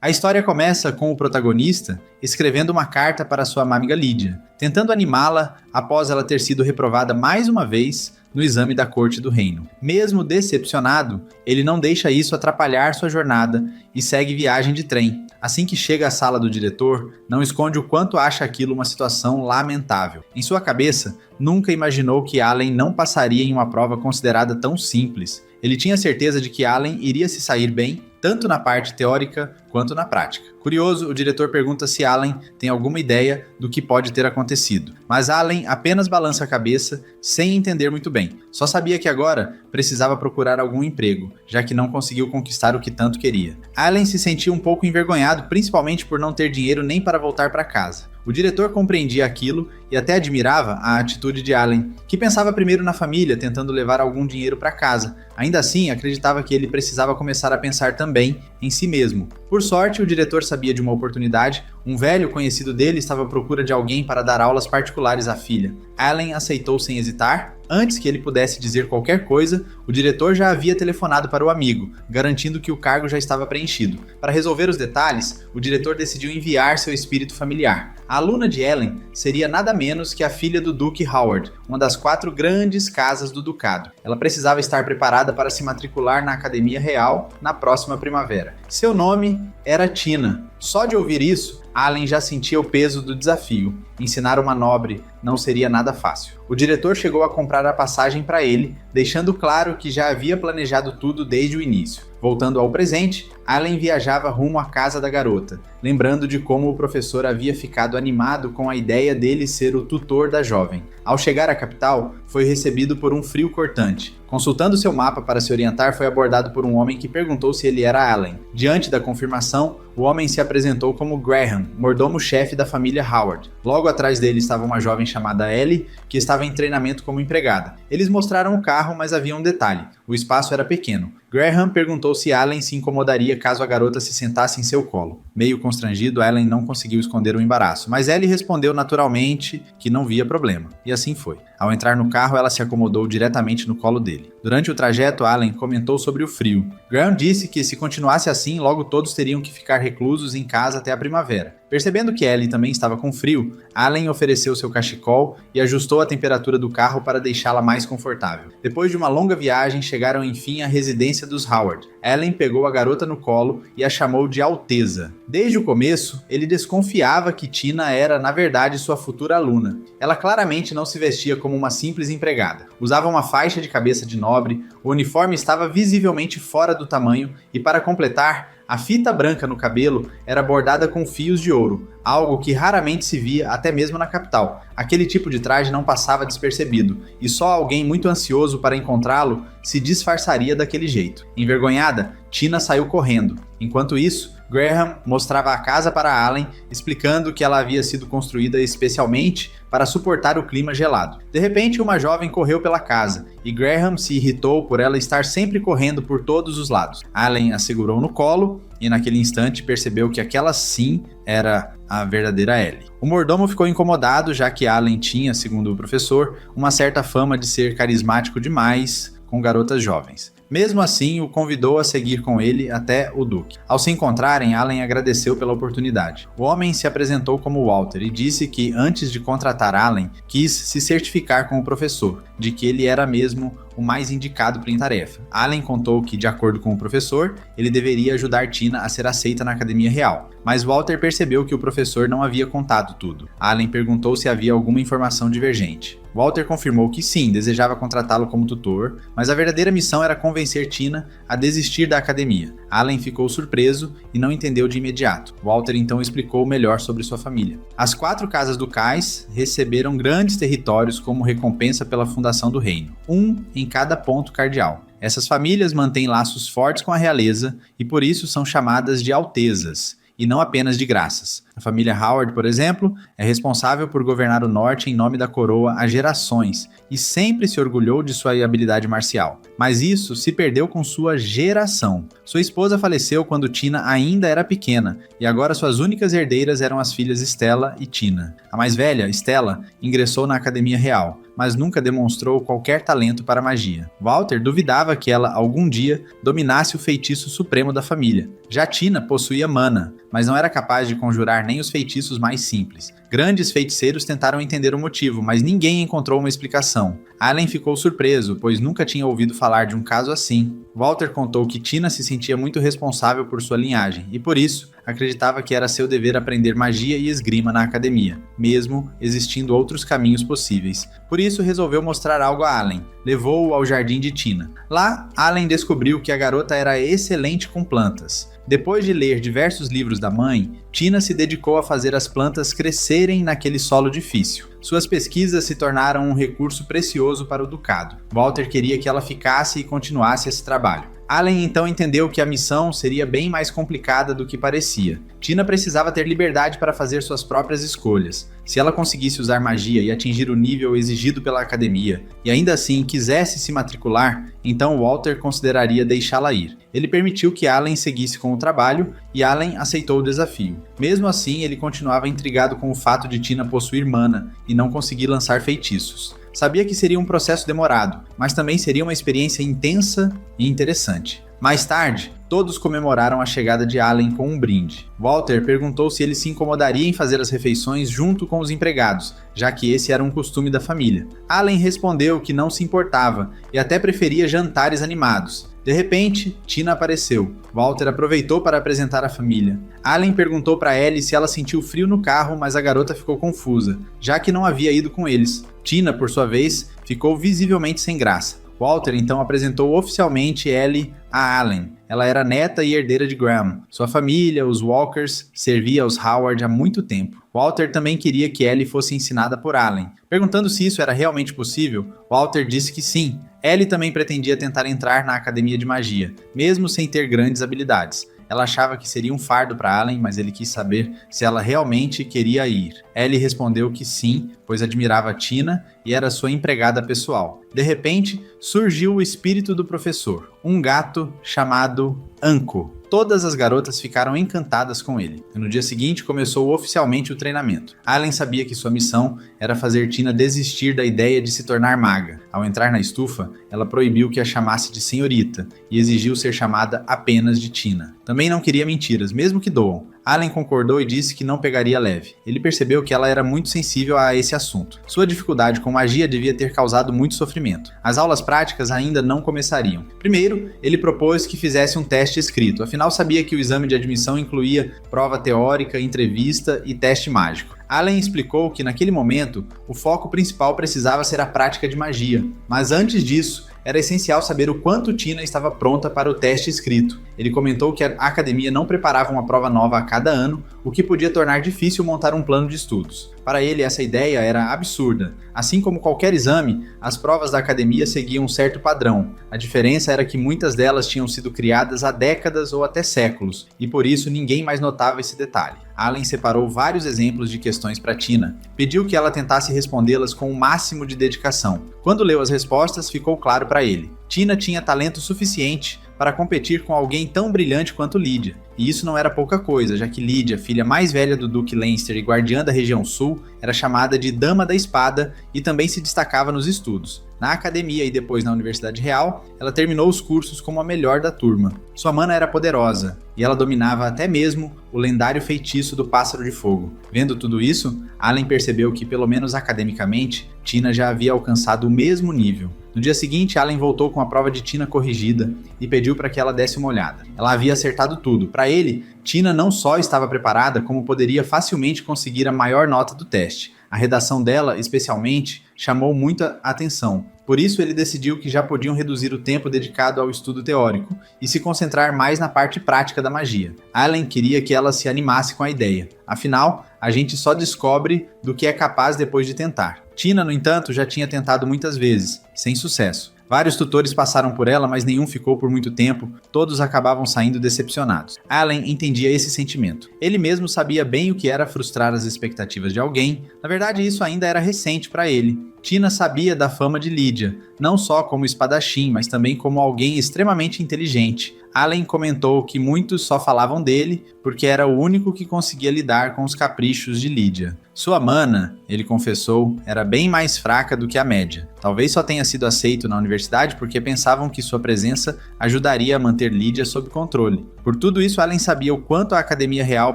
A história começa com o protagonista escrevendo uma carta para sua amiga Lídia, tentando animá-la após ela ter sido reprovada mais uma vez no exame da corte do reino. Mesmo decepcionado, ele não deixa isso atrapalhar sua jornada e segue viagem de trem. Assim que chega à sala do diretor, não esconde o quanto acha aquilo uma situação lamentável. Em sua cabeça, nunca imaginou que Allen não passaria em uma prova considerada tão simples. Ele tinha certeza de que Allen iria se sair bem, tanto na parte teórica quanto na prática. Curioso, o diretor pergunta se Allen tem alguma ideia do que pode ter acontecido, mas Allen apenas balança a cabeça sem entender muito bem. Só sabia que agora precisava procurar algum emprego, já que não conseguiu conquistar o que tanto queria. Allen se sentia um pouco envergonhado, principalmente por não ter dinheiro nem para voltar para casa. O diretor compreendia aquilo e até admirava a atitude de Allen, que pensava primeiro na família, tentando levar algum dinheiro para casa. Ainda assim, acreditava que ele precisava começar a pensar também em si mesmo. Por sorte, o diretor sabia de uma oportunidade. Um velho conhecido dele estava à procura de alguém para dar aulas particulares à filha. Allen aceitou sem hesitar. Antes que ele pudesse dizer qualquer coisa, o diretor já havia telefonado para o amigo, garantindo que o cargo já estava preenchido. Para resolver os detalhes, o diretor decidiu enviar seu espírito familiar. A aluna de Ellen seria nada menos que a filha do Duque Howard, uma das 4 grandes casas do ducado. Ela precisava estar preparada para se matricular na Academia Real na próxima primavera. Seu nome era Tina. Só de ouvir isso, Allen já sentia o peso do desafio. Ensinar uma nobre não seria nada fácil. O diretor chegou a comprar a passagem para ele, deixando claro que já havia planejado tudo desde o início. Voltando ao presente, Allen viajava rumo à casa da garota, lembrando de como o professor havia ficado animado com a ideia dele ser o tutor da jovem. Ao chegar à capital, foi recebido por um frio cortante. Consultando seu mapa para se orientar, foi abordado por um homem que perguntou se ele era Allen. Diante da confirmação, o homem se apresentou como Graham, mordomo-chefe da família Howard. Logo atrás dele estava uma jovem chamada Ellie, que estava em treinamento como empregada. Eles mostraram o carro, mas havia um detalhe: o espaço era pequeno. Graham perguntou se Allen se incomodaria caso a garota se sentasse em seu colo. Meio constrangido, Allen não conseguiu esconder o embaraço, mas Ellie respondeu naturalmente que não via problema. E assim foi. Ao entrar no carro, ela se acomodou diretamente no colo dele. Durante o trajeto, Allen comentou sobre o frio. Graham disse que se continuasse assim, logo todos teriam que ficar reclusos em casa até a primavera. Percebendo que Ellie também estava com frio, Allen ofereceu seu cachecol e ajustou a temperatura do carro para deixá-la mais confortável. Depois de uma longa viagem, chegaram enfim à residência dos Howard. Allen pegou a garota no colo e a chamou de Alteza. Desde o começo, ele desconfiava que Tina era, na verdade, sua futura aluna. Ela claramente não se vestia como uma simples empregada. Usava uma faixa de cabeça de nobre, o uniforme estava visivelmente fora do tamanho e, para completar, a fita branca no cabelo era bordada com fios de ouro, algo que raramente se via até mesmo na capital. Aquele tipo de traje não passava despercebido, e só alguém muito ansioso para encontrá-lo se disfarçaria daquele jeito. Envergonhada, Tina saiu correndo. Enquanto isso, Graham mostrava a casa para Allen, explicando que ela havia sido construída especialmente para suportar o clima gelado. De repente, uma jovem correu pela casa, e Graham se irritou por ela estar sempre correndo por todos os lados. Allen a segurou no colo, e naquele instante percebeu que aquela sim era a verdadeira Ellie. O mordomo ficou incomodado, já que Allen tinha, segundo o professor, uma certa fama de ser carismático demais com garotas jovens. Mesmo assim, o convidou a seguir com ele até o Duque. Ao se encontrarem, Allen agradeceu pela oportunidade. O homem se apresentou como Walter e disse que, antes de contratar Allen, quis se certificar com o professor, de que ele era mesmo o mais indicado para a tarefa. Allen contou que, de acordo com o professor, ele deveria ajudar Tina a ser aceita na Academia Real. Mas Walter percebeu que o professor não havia contado tudo. Allen perguntou se havia alguma informação divergente. Walter confirmou que sim, desejava contratá-lo como tutor, mas a verdadeira missão era convencer Tina a desistir da academia. Allen ficou surpreso e não entendeu de imediato. Walter então explicou melhor sobre sua família. As 4 casas ducais receberam grandes territórios como recompensa pela fundação do reino, um em cada ponto cardeal. Essas famílias mantêm laços fortes com a realeza e por isso são chamadas de altezas, e não apenas de graças. A família Howard, por exemplo, é responsável por governar o norte em nome da coroa há gerações e sempre se orgulhou de sua habilidade marcial. Mas isso se perdeu com sua geração. Sua esposa faleceu quando Tina ainda era pequena e agora suas únicas herdeiras eram as filhas Stella e Tina. A mais velha, Stella, ingressou na Academia Real, mas nunca demonstrou qualquer talento para magia. Walter duvidava que ela, algum dia, dominasse o feitiço supremo da família. Já Tina possuía mana, mas não era capaz de conjurar nem os feitiços mais simples. Grandes feiticeiros tentaram entender o motivo, mas ninguém encontrou uma explicação. Allen ficou surpreso, pois nunca tinha ouvido falar de um caso assim. Walter contou que Tina se sentia muito responsável por sua linhagem, e por isso, acreditava que era seu dever aprender magia e esgrima na academia, mesmo existindo outros caminhos possíveis. Por isso, resolveu mostrar algo a Allen. Levou-o ao jardim de Tina. Lá, Allen descobriu que a garota era excelente com plantas. Depois de ler diversos livros da mãe, Tina se dedicou a fazer as plantas crescerem naquele solo difícil. Suas pesquisas se tornaram um recurso precioso para o ducado. Walter queria que ela ficasse e continuasse esse trabalho. Allen então entendeu que a missão seria bem mais complicada do que parecia. Tina precisava ter liberdade para fazer suas próprias escolhas. Se ela conseguisse usar magia e atingir o nível exigido pela academia, e ainda assim quisesse se matricular, então Walter consideraria deixá-la ir. Ele permitiu que Allen seguisse com o trabalho, e Allen aceitou o desafio. Mesmo assim, ele continuava intrigado com o fato de Tina possuir mana e não conseguir lançar feitiços. Sabia que seria um processo demorado, mas também seria uma experiência intensa e interessante. Mais tarde, todos comemoraram a chegada de Allen com um brinde. Walter perguntou se ele se incomodaria em fazer as refeições junto com os empregados, já que esse era um costume da família. Allen respondeu que não se importava e até preferia jantares animados. De repente, Tina apareceu. Walter aproveitou para apresentar a família. Allen perguntou para Ellie se ela sentiu frio no carro, mas a garota ficou confusa, já que não havia ido com eles. Tina, por sua vez, ficou visivelmente sem graça. Walter então apresentou oficialmente Ellie a Allen. Ela era neta e herdeira de Graham. Sua família, os Walkers, servia aos Howard há muito tempo. Walter também queria que Ellie fosse ensinada por Allen. Perguntando se isso era realmente possível, Walter disse que sim. Ellie também pretendia tentar entrar na academia de magia, mesmo sem ter grandes habilidades. Ela achava que seria um fardo para Allen, mas ele quis saber se ela realmente queria ir. Ellie respondeu que sim, pois admirava Tina e era sua empregada pessoal. De repente, surgiu o espírito do professor, um gato chamado Anko. Todas as garotas ficaram encantadas com ele. No dia seguinte, começou oficialmente o treinamento. Allen sabia que sua missão era fazer Tina desistir da ideia de se tornar maga. Ao entrar na estufa, ela proibiu que a chamasse de senhorita e exigiu ser chamada apenas de Tina. Também não queria mentiras, mesmo que doam. Allen concordou e disse que não pegaria leve. Ele percebeu que ela era muito sensível a esse assunto. Sua dificuldade com magia devia ter causado muito sofrimento. As aulas práticas ainda não começariam. Primeiro, ele propôs que fizesse um teste escrito, afinal sabia que o exame de admissão incluía prova teórica, entrevista e teste mágico. Allen explicou que naquele momento, o foco principal precisava ser a prática de magia, mas antes disso, era essencial saber o quanto Tina estava pronta para o teste escrito. Ele comentou que a academia não preparava uma prova nova a cada ano, o que podia tornar difícil montar um plano de estudos. Para ele, essa ideia era absurda. Assim como qualquer exame, as provas da academia seguiam um certo padrão. A diferença era que muitas delas tinham sido criadas há décadas ou até séculos, e por isso ninguém mais notava esse detalhe. Allen separou vários exemplos de questões para Tina. Pediu que ela tentasse respondê-las com o máximo de dedicação. Quando leu as respostas, ficou claro para ele. Tina tinha talento suficiente para competir com alguém tão brilhante quanto Lydia. E isso não era pouca coisa, já que Lydia, filha mais velha do Duque Leinster e guardiã da região sul, era chamada de Dama da Espada e também se destacava nos estudos. Na academia e depois na Universidade Real, ela terminou os cursos como a melhor da turma. Sua mana era poderosa, e ela dominava até mesmo o lendário feitiço do Pássaro de Fogo. Vendo tudo isso, Allen percebeu que, pelo menos academicamente, Tina já havia alcançado o mesmo nível. No dia seguinte, Allen voltou com a prova de Tina corrigida e pediu para que ela desse uma olhada. Ela havia acertado tudo. Para ele, Tina não só estava preparada, como poderia facilmente conseguir a maior nota do teste. A redação dela, especialmente, chamou muita atenção. Por isso, ele decidiu que já podiam reduzir o tempo dedicado ao estudo teórico e se concentrar mais na parte prática da magia. Allen queria que ela se animasse com a ideia. Afinal, a gente só descobre do que é capaz depois de tentar. Tina, no entanto, já tinha tentado muitas vezes, sem sucesso. Vários tutores passaram por ela, mas nenhum ficou por muito tempo, todos acabavam saindo decepcionados. Allen entendia esse sentimento. Ele mesmo sabia bem o que era frustrar as expectativas de alguém, na verdade isso ainda era recente para ele. Tina sabia da fama de Lydia, não só como espadachim, mas também como alguém extremamente inteligente. Allen comentou que muitos só falavam dele porque era o único que conseguia lidar com os caprichos de Lydia. Sua mana, ele confessou, era bem mais fraca do que a média. Talvez só tenha sido aceito na universidade porque pensavam que sua presença ajudaria a manter Lydia sob controle. Por tudo isso, Allen sabia o quanto a Academia Real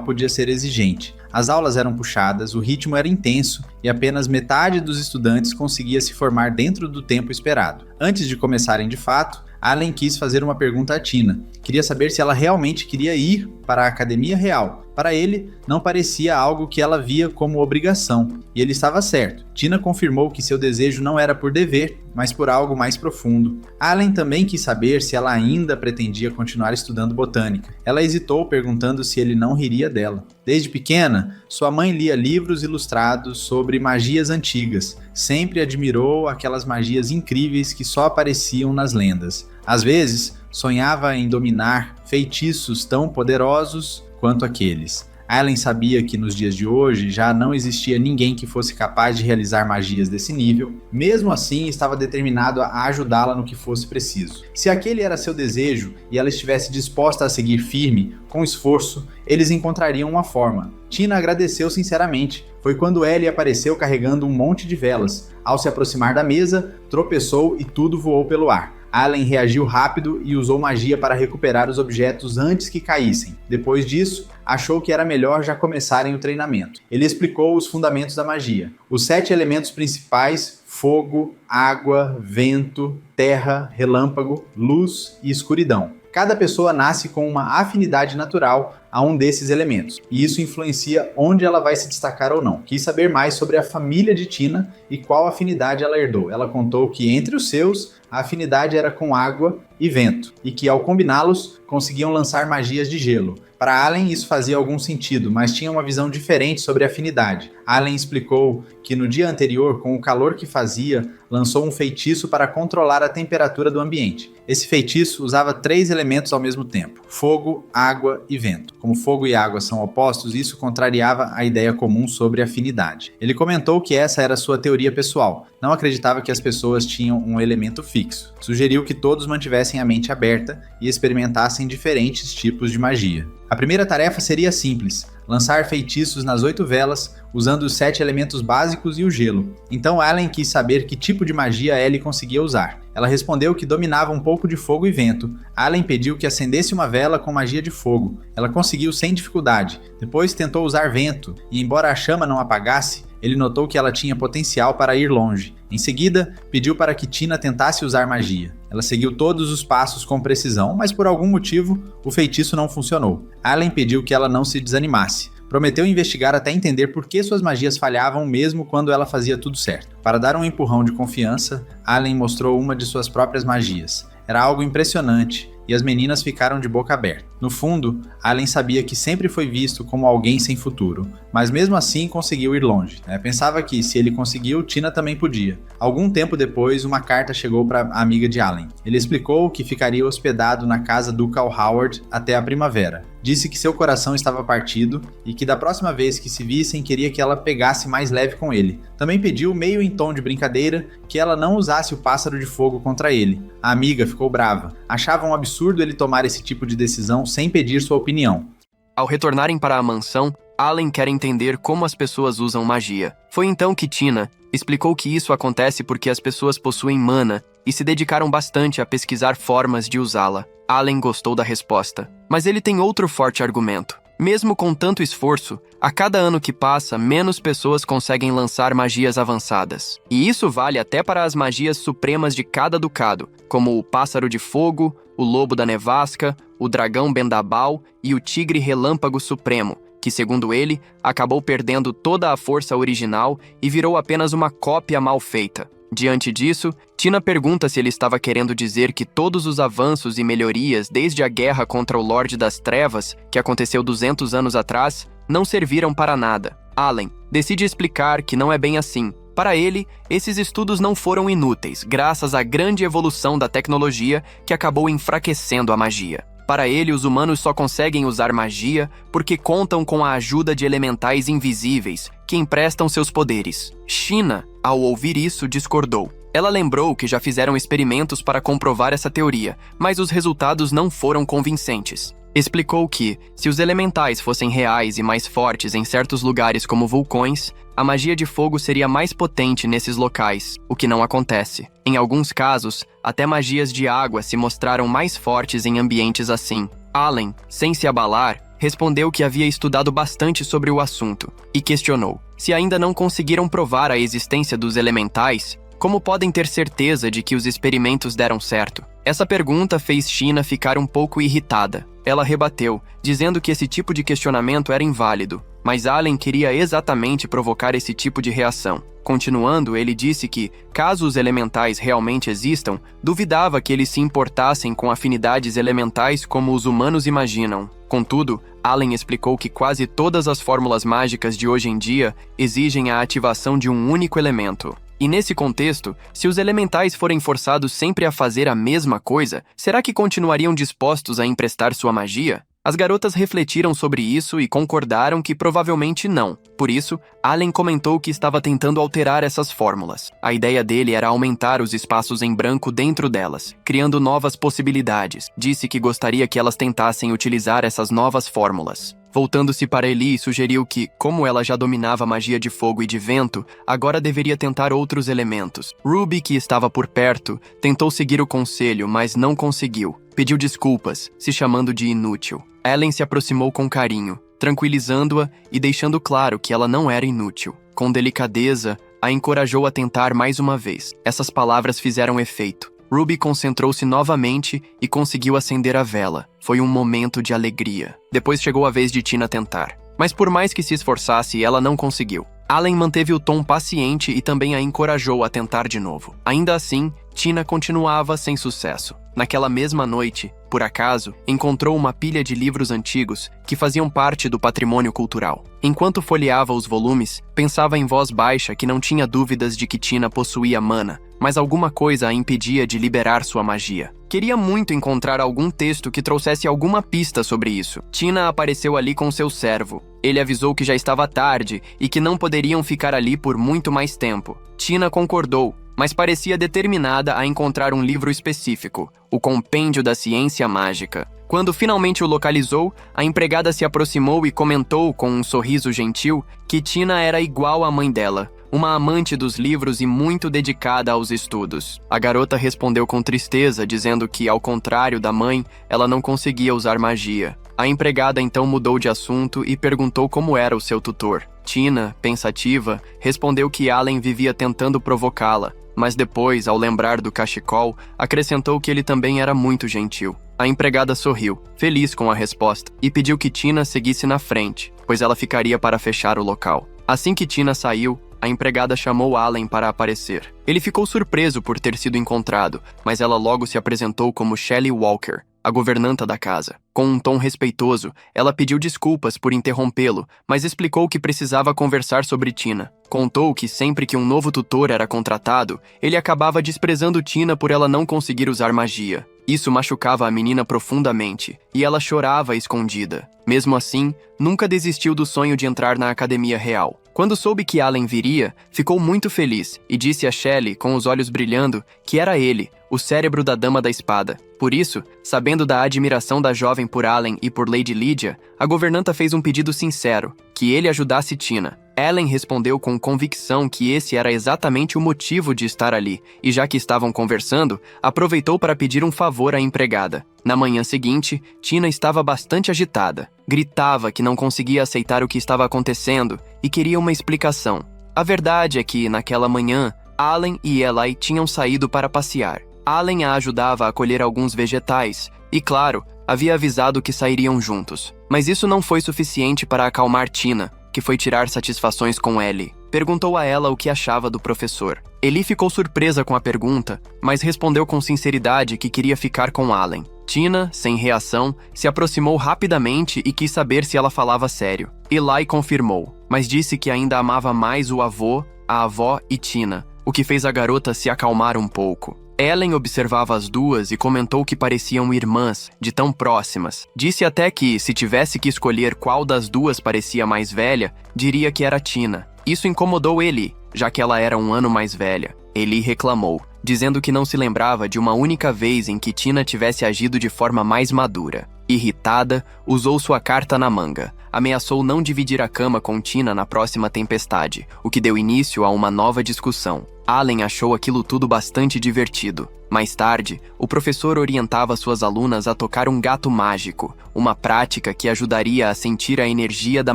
podia ser exigente. As aulas eram puxadas, o ritmo era intenso e apenas metade dos estudantes conseguia se formar dentro do tempo esperado. Antes de começarem de fato, Allen quis fazer uma pergunta a Tina. Queria saber se ela realmente queria ir para a Academia Real. Para ele, não parecia algo que ela via como obrigação, e ele estava certo. Tina confirmou que seu desejo não era por dever, mas por algo mais profundo. Allen também quis saber se ela ainda pretendia continuar estudando botânica. Ela hesitou, perguntando se ele não riria dela. Desde pequena, sua mãe lia livros ilustrados sobre magias antigas. Sempre admirou aquelas magias incríveis que só apareciam nas lendas. Às vezes, sonhava em dominar feitiços tão poderosos quanto aqueles. Allen sabia que nos dias de hoje já não existia ninguém que fosse capaz de realizar magias desse nível. Mesmo assim, estava determinado a ajudá-la no que fosse preciso. Se aquele era seu desejo e ela estivesse disposta a seguir firme, com esforço, eles encontrariam uma forma. Tina agradeceu sinceramente. Foi quando Ellie apareceu carregando um monte de velas. Ao se aproximar da mesa, tropeçou e tudo voou pelo ar. Allen reagiu rápido e usou magia para recuperar os objetos antes que caíssem. Depois disso, achou que era melhor já começarem o treinamento. Ele explicou os fundamentos da magia. Os 7 elementos principais: fogo, água, vento, terra, relâmpago, luz e escuridão. Cada pessoa nasce com uma afinidade natural a um desses elementos, e isso influencia onde ela vai se destacar ou não. Quis saber mais sobre a família de Tina e qual afinidade ela herdou. Ela contou que entre os seus, a afinidade era com água e vento, e que ao combiná-los, conseguiam lançar magias de gelo. Para Allen isso fazia algum sentido, mas tinha uma visão diferente sobre a afinidade. Allen explicou que no dia anterior, com o calor que fazia, lançou um feitiço para controlar a temperatura do ambiente. Esse feitiço usava 3 elementos ao mesmo tempo: fogo, água e vento. Como fogo e água são opostos, isso contrariava a ideia comum sobre afinidade. Ele comentou que essa era sua teoria pessoal. Não acreditava que as pessoas tinham um elemento fixo. Sugeriu que todos mantivessem a mente aberta e experimentassem diferentes tipos de magia. A primeira tarefa seria simples: lançar feitiços nas 8 velas, usando os 7 elementos básicos e o gelo. Então Allen quis saber que tipo de magia Ellie conseguia usar. Ela respondeu que dominava um pouco de fogo e vento. Allen pediu que acendesse uma vela com magia de fogo. Ela conseguiu sem dificuldade. Depois tentou usar vento, e embora a chama não apagasse, ele notou que ela tinha potencial para ir longe. Em seguida, pediu para que Tina tentasse usar magia. Ela seguiu todos os passos com precisão, mas por algum motivo, o feitiço não funcionou. Allen pediu que ela não se desanimasse. Prometeu investigar até entender por que suas magias falhavam mesmo quando ela fazia tudo certo. Para dar um empurrão de confiança, Allen mostrou uma de suas próprias magias. Era algo impressionante, e as meninas ficaram de boca aberta. No fundo, Allen sabia que sempre foi visto como alguém sem futuro, mas mesmo assim conseguiu ir longe. Pensava que, se ele conseguiu, Tina também podia. Algum tempo depois, uma carta chegou para a amiga de Allen. Ele explicou que ficaria hospedado na casa do Cal Howard até a primavera. Disse que seu coração estava partido e que da próxima vez que se vissem queria que ela pegasse mais leve com ele. Também pediu, meio em tom de brincadeira, que ela não usasse o pássaro de fogo contra ele. A amiga ficou brava. Achava um absurdo ele tomar esse tipo de decisão sem pedir sua opinião. Ao retornarem para a mansão, Allen quer entender como as pessoas usam magia. Foi então que Tina explicou que isso acontece porque as pessoas possuem mana e se dedicaram bastante a pesquisar formas de usá-la. Allen gostou da resposta, mas ele tem outro forte argumento. Mesmo com tanto esforço, a cada ano que passa, menos pessoas conseguem lançar magias avançadas. E isso vale até para as magias supremas de cada ducado, como o Pássaro de Fogo, o Lobo da Nevasca, o Dragão Bendabal e o Tigre Relâmpago Supremo, que, segundo ele, acabou perdendo toda a força original e virou apenas uma cópia mal feita. Diante disso, Tina pergunta se ele estava querendo dizer que todos os avanços e melhorias desde a guerra contra o Lorde das Trevas, que aconteceu 200 anos atrás, não serviram para nada. Allen decide explicar que não é bem assim. Para ele, esses estudos não foram inúteis, graças à grande evolução da tecnologia que acabou enfraquecendo a magia. Para ele, os humanos só conseguem usar magia porque contam com a ajuda de elementais invisíveis que emprestam seus poderes. Tina, ao ouvir isso, discordou. Ela lembrou que já fizeram experimentos para comprovar essa teoria, mas os resultados não foram convincentes. Explicou que, se os elementais fossem reais e mais fortes em certos lugares como vulcões, a magia de fogo seria mais potente nesses locais, o que não acontece. Em alguns casos, até magias de água se mostraram mais fortes em ambientes assim. Allen, sem se abalar, respondeu que havia estudado bastante sobre o assunto e questionou: se ainda não conseguiram provar a existência dos elementais, como podem ter certeza de que os experimentos deram certo? Essa pergunta fez Tina ficar um pouco irritada. Ela rebateu, dizendo que esse tipo de questionamento era inválido, mas Allen queria exatamente provocar esse tipo de reação. Continuando, ele disse que, caso os elementais realmente existam, duvidava que eles se importassem com afinidades elementais como os humanos imaginam. Contudo, Allen explicou que quase todas as fórmulas mágicas de hoje em dia exigem a ativação de um único elemento. E nesse contexto, se os elementais forem forçados sempre a fazer a mesma coisa, será que continuariam dispostos a emprestar sua magia? As garotas refletiram sobre isso e concordaram que provavelmente não. Por isso, Allen comentou que estava tentando alterar essas fórmulas. A ideia dele era aumentar os espaços em branco dentro delas, criando novas possibilidades. Disse que gostaria que elas tentassem utilizar essas novas fórmulas. Voltando-se para Ellie, sugeriu que, como ela já dominava a magia de fogo e de vento, agora deveria tentar outros elementos. Ruby, que estava por perto, tentou seguir o conselho, mas não conseguiu. Pediu desculpas, se chamando de inútil. Ellen se aproximou com carinho, tranquilizando-a e deixando claro que ela não era inútil. Com delicadeza, a encorajou a tentar mais uma vez. Essas palavras fizeram efeito. Ruby concentrou-se novamente e conseguiu acender a vela. Foi um momento de alegria. Depois chegou a vez de Tina tentar. Mas por mais que se esforçasse, ela não conseguiu. Allen manteve o tom paciente e também a encorajou a tentar de novo. Ainda assim, Tina continuava sem sucesso. Naquela mesma noite, por acaso, encontrou uma pilha de livros antigos que faziam parte do patrimônio cultural. Enquanto folheava os volumes, pensava em voz baixa que não tinha dúvidas de que Tina possuía mana, mas alguma coisa a impedia de liberar sua magia. Queria muito encontrar algum texto que trouxesse alguma pista sobre isso. Tina apareceu ali com seu servo. Ele avisou que já estava tarde e que não poderiam ficar ali por muito mais tempo. Tina concordou, mas parecia determinada a encontrar um livro específico, o Compêndio da Ciência Mágica. Quando finalmente o localizou, a empregada se aproximou e comentou com um sorriso gentil que Tina era igual à mãe dela, uma amante dos livros e muito dedicada aos estudos. A garota respondeu com tristeza, dizendo que, ao contrário da mãe, ela não conseguia usar magia. A empregada então mudou de assunto e perguntou como era o seu tutor. Tina, pensativa, respondeu que Allen vivia tentando provocá-la, mas depois, ao lembrar do cachecol, acrescentou que ele também era muito gentil. A empregada sorriu, feliz com a resposta, e pediu que Tina seguisse na frente, pois ela ficaria para fechar o local. Assim que Tina saiu, a empregada chamou Allen para aparecer. Ele ficou surpreso por ter sido encontrado, mas ela logo se apresentou como Shelley Walker, a governanta da casa. Com um tom respeitoso, ela pediu desculpas por interrompê-lo, mas explicou que precisava conversar sobre Tina. Contou que sempre que um novo tutor era contratado, ele acabava desprezando Tina por ela não conseguir usar magia. Isso machucava a menina profundamente, e ela chorava escondida. Mesmo assim, nunca desistiu do sonho de entrar na academia real. Quando soube que Allen viria, ficou muito feliz e disse a Shelley, com os olhos brilhando, que era ele, o cérebro da Dama da Espada. Por isso, sabendo da admiração da jovem por Allen e por Lady Lydia, a governanta fez um pedido sincero, que ele ajudasse Tina. Allen respondeu com convicção que esse era exatamente o motivo de estar ali, e já que estavam conversando, aproveitou para pedir um favor à empregada. Na manhã seguinte, Tina estava bastante agitada. Gritava que não conseguia aceitar o que estava acontecendo e queria uma explicação. A verdade é que, naquela manhã, Allen e Eli tinham saído para passear. Allen a ajudava a colher alguns vegetais e, claro, havia avisado que sairiam juntos. Mas isso não foi suficiente para acalmar Tina, que foi tirar satisfações com Ellie. Perguntou a ela o que achava do professor. Ellie ficou surpresa com a pergunta, mas respondeu com sinceridade que queria ficar com Allen. Tina, sem reação, se aproximou rapidamente e quis saber se ela falava sério. Eli confirmou, mas disse que ainda amava mais o avô, a avó e Tina, o que fez a garota se acalmar um pouco. Ellen observava as duas e comentou que pareciam irmãs, de tão próximas. Disse até que, se tivesse que escolher qual das duas parecia mais velha, diria que era Tina. Isso incomodou Ellie, já que ela era um ano mais velha. Ellie reclamou, dizendo que não se lembrava de uma única vez em que Tina tivesse agido de forma mais madura. Irritada, usou sua carta na manga. Ameaçou não dividir a cama com Tina na próxima tempestade, o que deu início a uma nova discussão. Allen achou aquilo tudo bastante divertido. Mais tarde, o professor orientava suas alunas a tocar um gato mágico, uma prática que ajudaria a sentir a energia da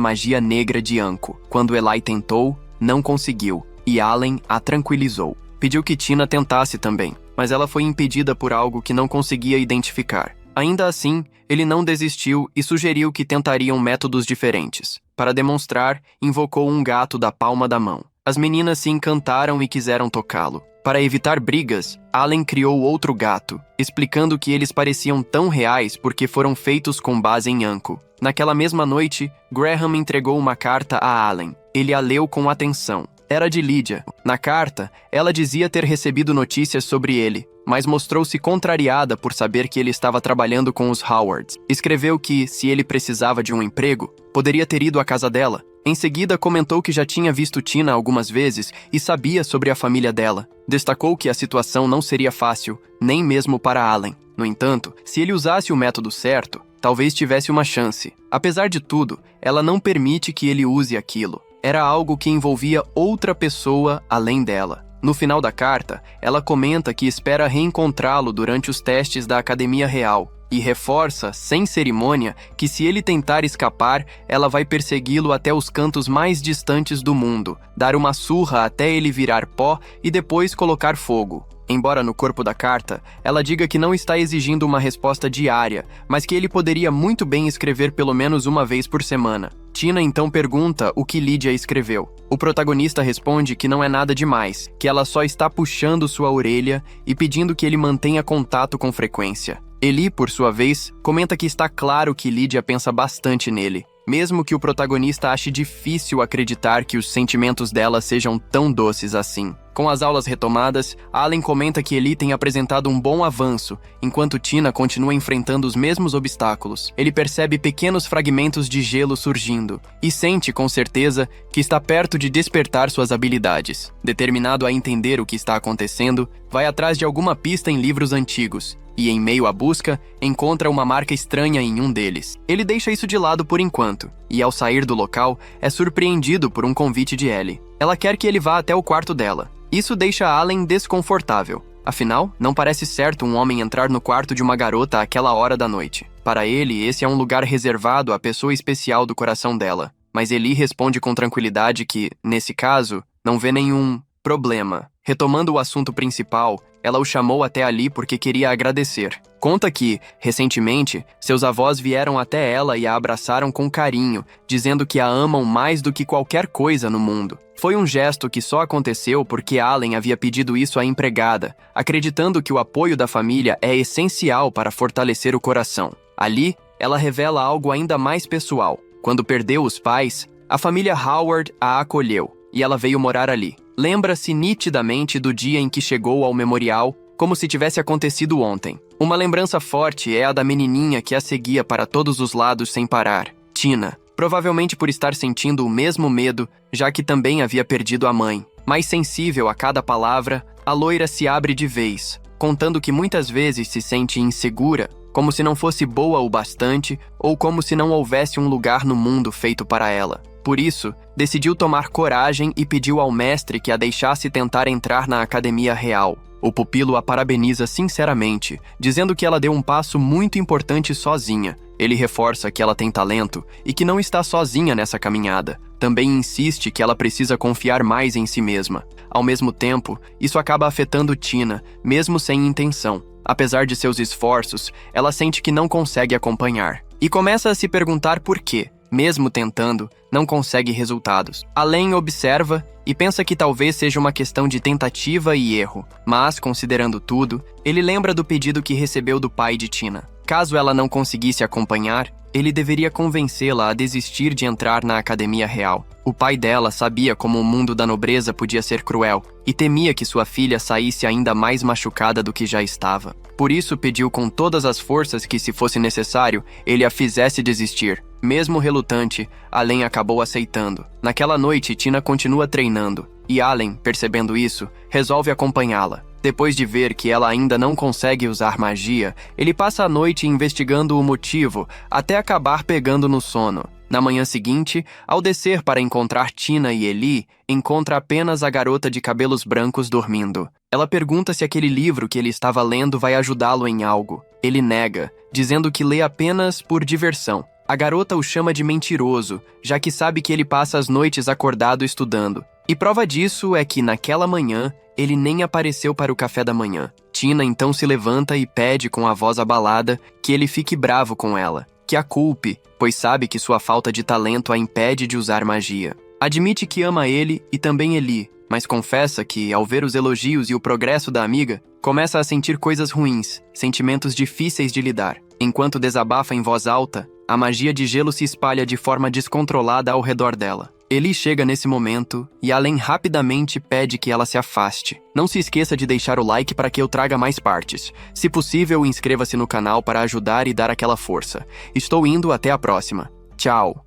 magia negra de Anko. Quando Eli tentou, não conseguiu, e Allen a tranquilizou. Pediu que Tina tentasse também, mas ela foi impedida por algo que não conseguia identificar. Ainda assim, ele não desistiu e sugeriu que tentariam métodos diferentes. Para demonstrar, invocou um gato da palma da mão. As meninas se encantaram e quiseram tocá-lo. Para evitar brigas, Allen criou outro gato, explicando que eles pareciam tão reais porque foram feitos com base em Anko. Naquela mesma noite, Graham entregou uma carta a Allen. Ele a leu com atenção. Era de Lydia. Na carta, ela dizia ter recebido notícias sobre ele, mas mostrou-se contrariada por saber que ele estava trabalhando com os Howards. Escreveu que, se ele precisava de um emprego, poderia ter ido à casa dela. Em seguida, comentou que já tinha visto Tina algumas vezes e sabia sobre a família dela. Destacou que a situação não seria fácil, nem mesmo para Allen. No entanto, se ele usasse o método certo, talvez tivesse uma chance. Apesar de tudo, ela não permite que ele use aquilo. Era algo que envolvia outra pessoa além dela. No final da carta, ela comenta que espera reencontrá-lo durante os testes da Academia Real e reforça, sem cerimônia, que se ele tentar escapar, ela vai persegui-lo até os cantos mais distantes do mundo, dar uma surra até ele virar pó e depois colocar fogo. Embora no corpo da carta, ela diga que não está exigindo uma resposta diária, mas que ele poderia muito bem escrever pelo menos uma vez por semana. Tina então pergunta o que Lydia escreveu. O protagonista responde que não é nada demais, que ela só está puxando sua orelha e pedindo que ele mantenha contato com frequência. Eli, por sua vez, comenta que está claro que Lydia pensa bastante nele, mesmo que o protagonista ache difícil acreditar que os sentimentos dela sejam tão doces assim. Com as aulas retomadas, Allen comenta que Eli tem apresentado um bom avanço, enquanto Tina continua enfrentando os mesmos obstáculos. Ele percebe pequenos fragmentos de gelo surgindo e sente com certeza que está perto de despertar suas habilidades. Determinado a entender o que está acontecendo, vai atrás de alguma pista em livros antigos e, em meio à busca, encontra uma marca estranha em um deles. Ele deixa isso de lado por enquanto, e ao sair do local, é surpreendido por um convite de Ellie. Ela quer que ele vá até o quarto dela. Isso deixa Allen desconfortável. Afinal, não parece certo um homem entrar no quarto de uma garota àquela hora da noite. Para ele, esse é um lugar reservado à pessoa especial do coração dela. Mas Eli responde com tranquilidade que, nesse caso, não vê nenhum problema. Retomando o assunto principal, ela o chamou até ali porque queria agradecer. Conta que, recentemente, seus avós vieram até ela e a abraçaram com carinho, dizendo que a amam mais do que qualquer coisa no mundo. Foi um gesto que só aconteceu porque Allen havia pedido isso à empregada, acreditando que o apoio da família é essencial para fortalecer o coração. Ali, ela revela algo ainda mais pessoal. Quando perdeu os pais, a família Howard a acolheu, e ela veio morar ali. Lembra-se nitidamente do dia em que chegou ao memorial, como se tivesse acontecido ontem. Uma lembrança forte é a da menininha que a seguia para todos os lados sem parar, Tina. Provavelmente por estar sentindo o mesmo medo, já que também havia perdido a mãe. Mais sensível a cada palavra, a loira se abre de vez, contando que muitas vezes se sente insegura, como se não fosse boa o bastante ou como se não houvesse um lugar no mundo feito para ela. Por isso, decidiu tomar coragem e pediu ao mestre que a deixasse tentar entrar na Academia Real. O pupilo a parabeniza sinceramente, dizendo que ela deu um passo muito importante sozinha. Ele reforça que ela tem talento e que não está sozinha nessa caminhada. Também insiste que ela precisa confiar mais em si mesma. Ao mesmo tempo, isso acaba afetando Tina, mesmo sem intenção. Apesar de seus esforços, ela sente que não consegue acompanhar. E começa a se perguntar por quê. Mesmo tentando, não consegue resultados. Allen observa e pensa que talvez seja uma questão de tentativa e erro, mas, considerando tudo, ele lembra do pedido que recebeu do pai de Tina. Caso ela não conseguisse acompanhar, ele deveria convencê-la a desistir de entrar na Academia Real. O pai dela sabia como o mundo da nobreza podia ser cruel e temia que sua filha saísse ainda mais machucada do que já estava. Por isso pediu com todas as forças que, se fosse necessário, ele a fizesse desistir. Mesmo relutante, Allen acabou aceitando. Naquela noite, Tina continua treinando, e Allen, percebendo isso, resolve acompanhá-la. Depois de ver que ela ainda não consegue usar magia, ele passa a noite investigando o motivo, até acabar pegando no sono. Na manhã seguinte, ao descer para encontrar Tina e Eli, encontra apenas a garota de cabelos brancos dormindo. Ela pergunta se aquele livro que ele estava lendo vai ajudá-lo em algo. Ele nega, dizendo que lê apenas por diversão. A garota o chama de mentiroso, já que sabe que ele passa as noites acordado estudando. E prova disso é que, naquela manhã, ele nem apareceu para o café da manhã. Tina então se levanta e pede com a voz abalada que ele fique bravo com ela, que a culpe, pois sabe que sua falta de talento a impede de usar magia. Admite que ama ele e também Eli, mas confessa que, ao ver os elogios e o progresso da amiga, começa a sentir coisas ruins, sentimentos difíceis de lidar. Enquanto desabafa em voz alta, a magia de gelo se espalha de forma descontrolada ao redor dela. Eli chega nesse momento e Allen rapidamente pede que ela se afaste. Não se esqueça de deixar o like para que eu traga mais partes. Se possível, inscreva-se no canal para ajudar e dar aquela força. Estou indo, até a próxima. Tchau!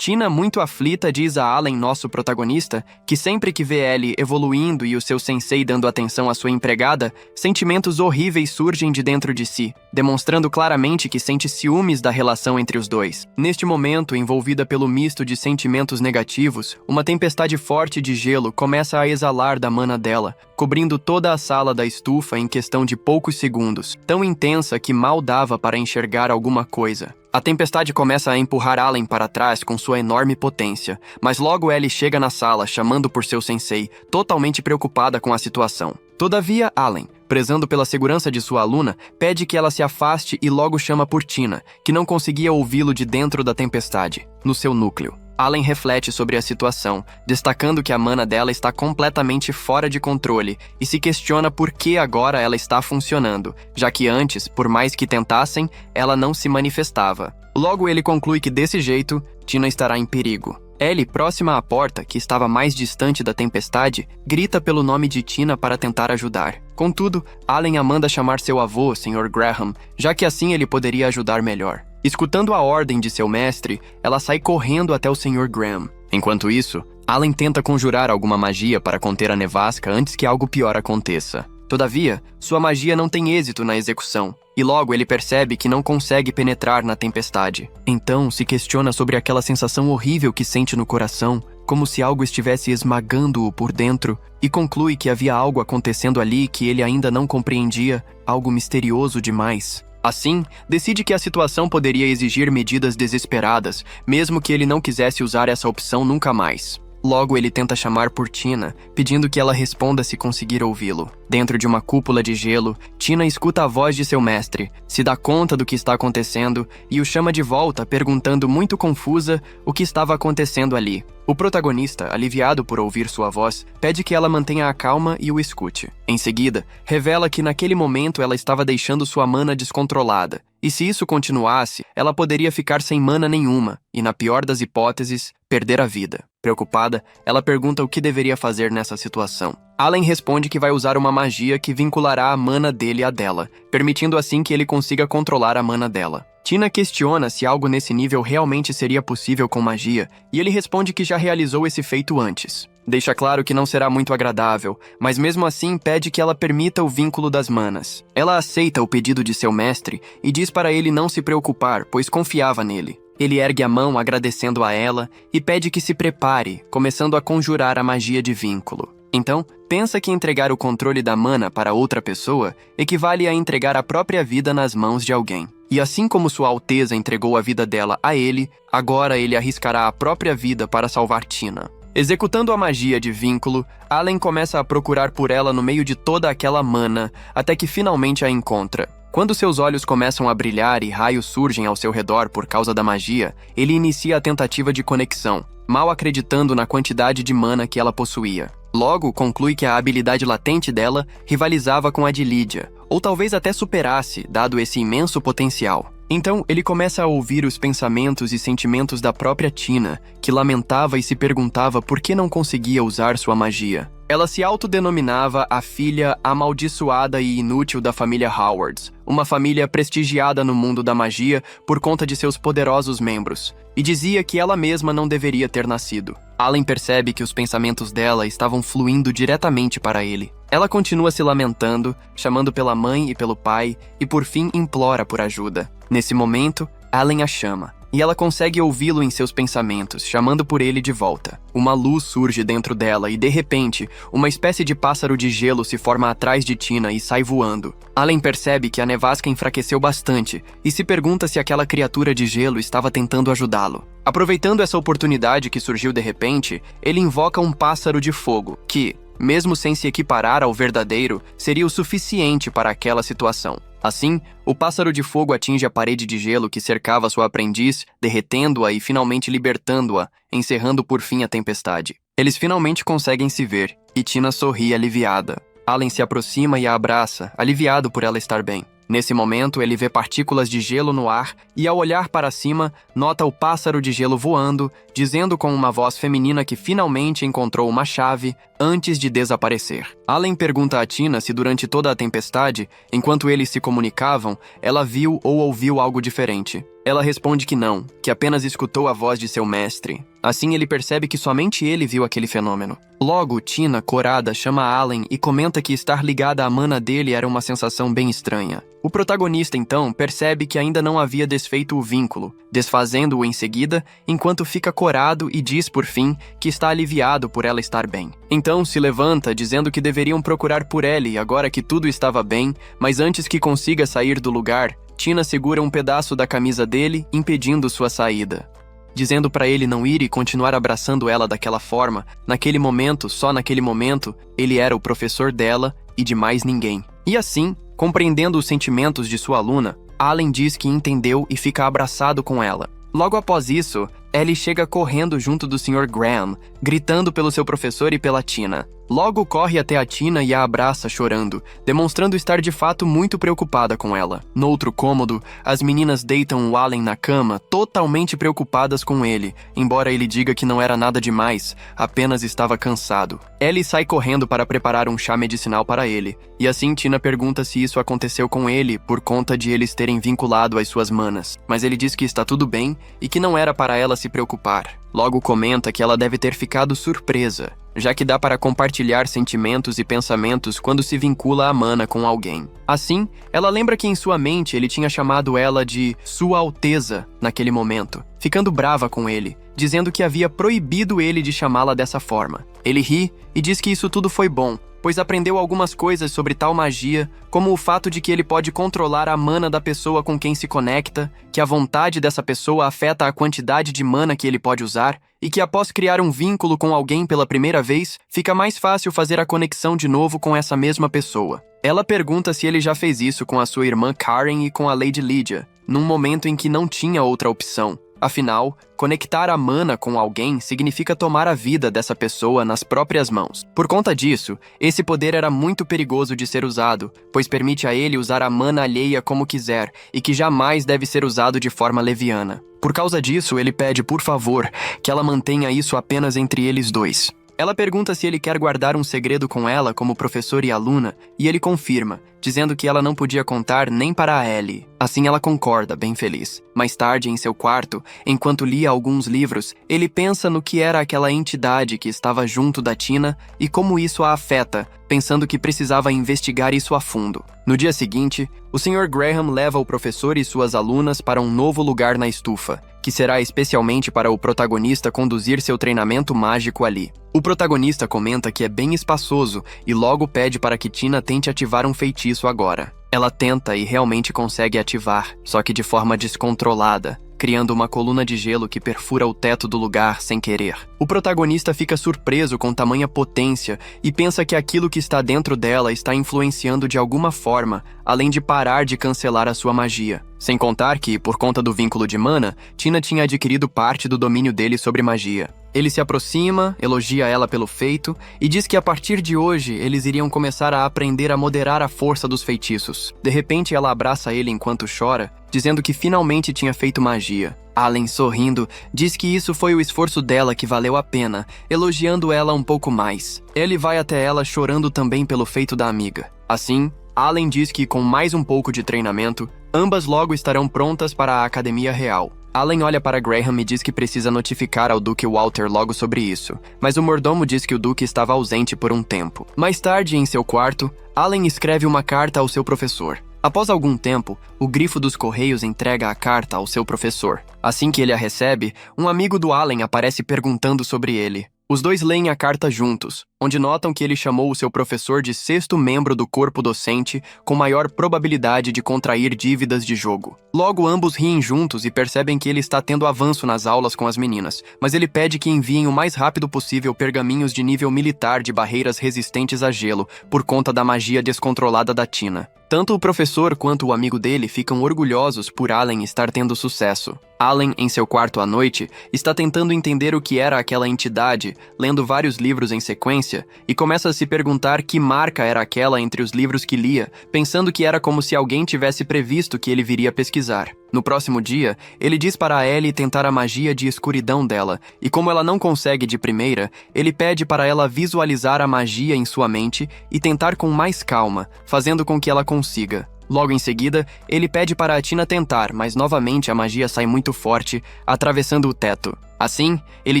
Tina, muito aflita, diz a Allen, nosso protagonista, que sempre que vê Ellie evoluindo e o seu sensei dando atenção à sua empregada, sentimentos horríveis surgem de dentro de si, demonstrando claramente que sente ciúmes da relação entre os dois. Neste momento, envolvida pelo misto de sentimentos negativos, uma tempestade forte de gelo começa a exalar da mana dela, cobrindo toda a sala da estufa em questão de poucos segundos, tão intensa que mal dava para enxergar alguma coisa. A tempestade começa a empurrar Allen para trás com sua enorme potência, mas logo Ellie chega na sala chamando por seu sensei, totalmente preocupada com a situação. Todavia, Allen, prezando pela segurança de sua aluna, pede que ela se afaste e logo chama por Tina, que não conseguia ouvi-lo de dentro da tempestade, no seu núcleo. Allen reflete sobre a situação, destacando que a mana dela está completamente fora de controle e se questiona por que agora ela está funcionando, já que antes, por mais que tentassem, ela não se manifestava. Logo ele conclui que desse jeito, Tina estará em perigo. Ellie, próxima à porta, que estava mais distante da tempestade, grita pelo nome de Tina para tentar ajudar. Contudo, Allen a manda chamar seu avô, Sr. Graham, já que assim ele poderia ajudar melhor. Escutando a ordem de seu mestre, ela sai correndo até o Sr. Graham. Enquanto isso, Allen tenta conjurar alguma magia para conter a nevasca antes que algo pior aconteça. Todavia, sua magia não tem êxito na execução, e logo ele percebe que não consegue penetrar na tempestade. Então, se questiona sobre aquela sensação horrível que sente no coração, como se algo estivesse esmagando-o por dentro, e conclui que havia algo acontecendo ali que ele ainda não compreendia, algo misterioso demais. Assim, decide que a situação poderia exigir medidas desesperadas, mesmo que ele não quisesse usar essa opção nunca mais. Logo, ele tenta chamar por Tina, pedindo que ela responda se conseguir ouvi-lo. Dentro de uma cúpula de gelo, Tina escuta a voz de seu mestre, se dá conta do que está acontecendo e o chama de volta, perguntando muito confusa o que estava acontecendo ali. O protagonista, aliviado por ouvir sua voz, pede que ela mantenha a calma e o escute. Em seguida, revela que naquele momento ela estava deixando sua mana descontrolada, e se isso continuasse, ela poderia ficar sem mana nenhuma, e na pior das hipóteses, perder a vida. Preocupada, ela pergunta o que deveria fazer nessa situação. Allen responde que vai usar uma magia que vinculará a mana dele à dela, permitindo assim que ele consiga controlar a mana dela. Tina questiona se algo nesse nível realmente seria possível com magia, e ele responde que já realizou esse feito antes. Deixa claro que não será muito agradável, mas mesmo assim pede que ela permita o vínculo das manas. Ela aceita o pedido de seu mestre e diz para ele não se preocupar, pois confiava nele. Ele ergue a mão agradecendo a ela e pede que se prepare, começando a conjurar a magia de vínculo. Então, pensa que entregar o controle da mana para outra pessoa equivale a entregar a própria vida nas mãos de alguém. E assim como Sua Alteza entregou a vida dela a ele, agora ele arriscará a própria vida para salvar Tina. Executando a magia de vínculo, Allen começa a procurar por ela no meio de toda aquela mana, até que finalmente a encontra. Quando seus olhos começam a brilhar e raios surgem ao seu redor por causa da magia, ele inicia a tentativa de conexão, mal acreditando na quantidade de mana que ela possuía. Logo, conclui que a habilidade latente dela rivalizava com a de Lydia, ou talvez até superasse, dado esse imenso potencial. Então, ele começa a ouvir os pensamentos e sentimentos da própria Tina, que lamentava e se perguntava por que não conseguia usar sua magia. Ela se autodenominava a filha amaldiçoada e inútil da família Howards, uma família prestigiada no mundo da magia por conta de seus poderosos membros, e dizia que ela mesma não deveria ter nascido. Allen percebe que os pensamentos dela estavam fluindo diretamente para ele. Ela continua se lamentando, chamando pela mãe e pelo pai, e por fim implora por ajuda. Nesse momento, Allen a chama, e ela consegue ouvi-lo em seus pensamentos, chamando por ele de volta. Uma luz surge dentro dela e, de repente, uma espécie de pássaro de gelo se forma atrás de Tina e sai voando. Allen percebe que a nevasca enfraqueceu bastante e se pergunta se aquela criatura de gelo estava tentando ajudá-lo. Aproveitando essa oportunidade que surgiu de repente, ele invoca um pássaro de fogo, que, mesmo sem se equiparar ao verdadeiro, seria o suficiente para aquela situação. Assim, o pássaro de fogo atinge a parede de gelo que cercava sua aprendiz, derretendo-a e finalmente libertando-a, encerrando por fim a tempestade. Eles finalmente conseguem se ver, e Tina sorri aliviada. Allen se aproxima e a abraça, aliviado por ela estar bem. Nesse momento, ele vê partículas de gelo no ar e, ao olhar para cima, nota o pássaro de gelo voando, dizendo com uma voz feminina que finalmente encontrou uma chave antes de desaparecer. Allen pergunta a Tina se durante toda a tempestade, enquanto eles se comunicavam, ela viu ou ouviu algo diferente. Ela responde que não, que apenas escutou a voz de seu mestre. Assim, ele percebe que somente ele viu aquele fenômeno. Logo, Tina, corada, chama Allen e comenta que estar ligada à mana dele era uma sensação bem estranha. O protagonista, então, percebe que ainda não havia desfeito o vínculo, desfazendo-o em seguida, enquanto fica corado e diz, por fim, que está aliviado por ela estar bem. Então, se levanta, dizendo que deveriam procurar por Ellie agora que tudo estava bem, mas antes que consiga sair do lugar, Tina segura um pedaço da camisa dele, impedindo sua saída. Dizendo para ele não ir e continuar abraçando ela daquela forma, naquele momento, só naquele momento, ele era o professor dela e de mais ninguém. E assim, compreendendo os sentimentos de sua aluna, Allen diz que entendeu e fica abraçado com ela. Logo após isso, Ellie chega correndo junto do Sr. Graham, gritando pelo seu professor e pela Tina. Logo corre até a Tina e a abraça chorando, demonstrando estar de fato muito preocupada com ela. No outro cômodo, as meninas deitam o Allen na cama, totalmente preocupadas com ele, embora ele diga que não era nada demais, apenas estava cansado. Ellie sai correndo para preparar um chá medicinal para ele, e assim Tina pergunta se isso aconteceu com ele por conta de eles terem vinculado as suas manas, mas ele diz que está tudo bem e que não era para ela se preocupar. Logo comenta que ela deve ter ficado surpresa, já que dá para compartilhar sentimentos e pensamentos quando se vincula a mana com alguém. Assim, ela lembra que em sua mente ele tinha chamado ela de Sua Alteza naquele momento, ficando brava com ele, dizendo que havia proibido ele de chamá-la dessa forma. Ele ri e diz que isso tudo foi bom, pois aprendeu algumas coisas sobre tal magia, como o fato de que ele pode controlar a mana da pessoa com quem se conecta, que a vontade dessa pessoa afeta a quantidade de mana que ele pode usar, e que após criar um vínculo com alguém pela primeira vez, fica mais fácil fazer a conexão de novo com essa mesma pessoa. Ela pergunta se ele já fez isso com a sua irmã Karen e com a Lady Lydia, num momento em que não tinha outra opção. Afinal, conectar a mana com alguém significa tomar a vida dessa pessoa nas próprias mãos. Por conta disso, esse poder era muito perigoso de ser usado, pois permite a ele usar a mana alheia como quiser e que jamais deve ser usado de forma leviana. Por causa disso, ele pede, por favor, que ela mantenha isso apenas entre eles dois. Ela pergunta se ele quer guardar um segredo com ela como professor e aluna, e ele confirma, dizendo que ela não podia contar nem para a Ellie. Assim ela concorda, bem feliz. Mais tarde, em seu quarto, enquanto lia alguns livros, ele pensa no que era aquela entidade que estava junto da Tina e como isso a afeta, pensando que precisava investigar isso a fundo. No dia seguinte, o Sr. Graham leva o professor e suas alunas para um novo lugar na estufa, que será especialmente para o protagonista conduzir seu treinamento mágico ali. O protagonista comenta que é bem espaçoso e logo pede para que Tina tente ativar um feitiço agora. Ela tenta e realmente consegue ativar, só que de forma descontrolada, criando uma coluna de gelo que perfura o teto do lugar sem querer. O protagonista fica surpreso com tamanha potência e pensa que aquilo que está dentro dela está influenciando de alguma forma, além de parar de cancelar a sua magia. Sem contar que, por conta do vínculo de mana, Tina tinha adquirido parte do domínio dele sobre magia. Ele se aproxima, elogia ela pelo feito e diz que a partir de hoje eles iriam começar a aprender a moderar a força dos feitiços. De repente ela abraça ele enquanto chora, dizendo que finalmente tinha feito magia. Allen, sorrindo, diz que isso foi o esforço dela que valeu a pena, elogiando ela um pouco mais. Ele vai até ela chorando também pelo feito da amiga. Assim, Allen diz que com mais um pouco de treinamento, ambas logo estarão prontas para a Academia Real. Allen olha para Graham e diz que precisa notificar ao Duque Walter logo sobre isso, mas o mordomo diz que o Duque estava ausente por um tempo. Mais tarde, em seu quarto, Allen escreve uma carta ao seu professor. Após algum tempo, o grifo dos correios entrega a carta ao seu professor. Assim que ele a recebe, um amigo do Allen aparece perguntando sobre ele. Os dois leem a carta juntos, onde notam que ele chamou o seu professor de 6º membro do corpo docente com maior probabilidade de contrair dívidas de jogo. Logo, ambos riem juntos e percebem que ele está tendo avanço nas aulas com as meninas, mas ele pede que enviem o mais rápido possível pergaminhos de nível militar de barreiras resistentes a gelo, por conta da magia descontrolada da Tina. Tanto o professor quanto o amigo dele ficam orgulhosos por Allen estar tendo sucesso. Allen, em seu quarto à noite, está tentando entender o que era aquela entidade, lendo vários livros em sequência, e começa a se perguntar que marca era aquela entre os livros que lia, pensando que era como se alguém tivesse previsto que ele viria pesquisar. No próximo dia, ele diz para a Ellie tentar a magia de escuridão dela, e como ela não consegue de primeira, ele pede para ela visualizar a magia em sua mente e tentar com mais calma, fazendo com que ela consiga. Logo em seguida, ele pede para a Tina tentar, mas novamente a magia sai muito forte, atravessando o teto. Assim, ele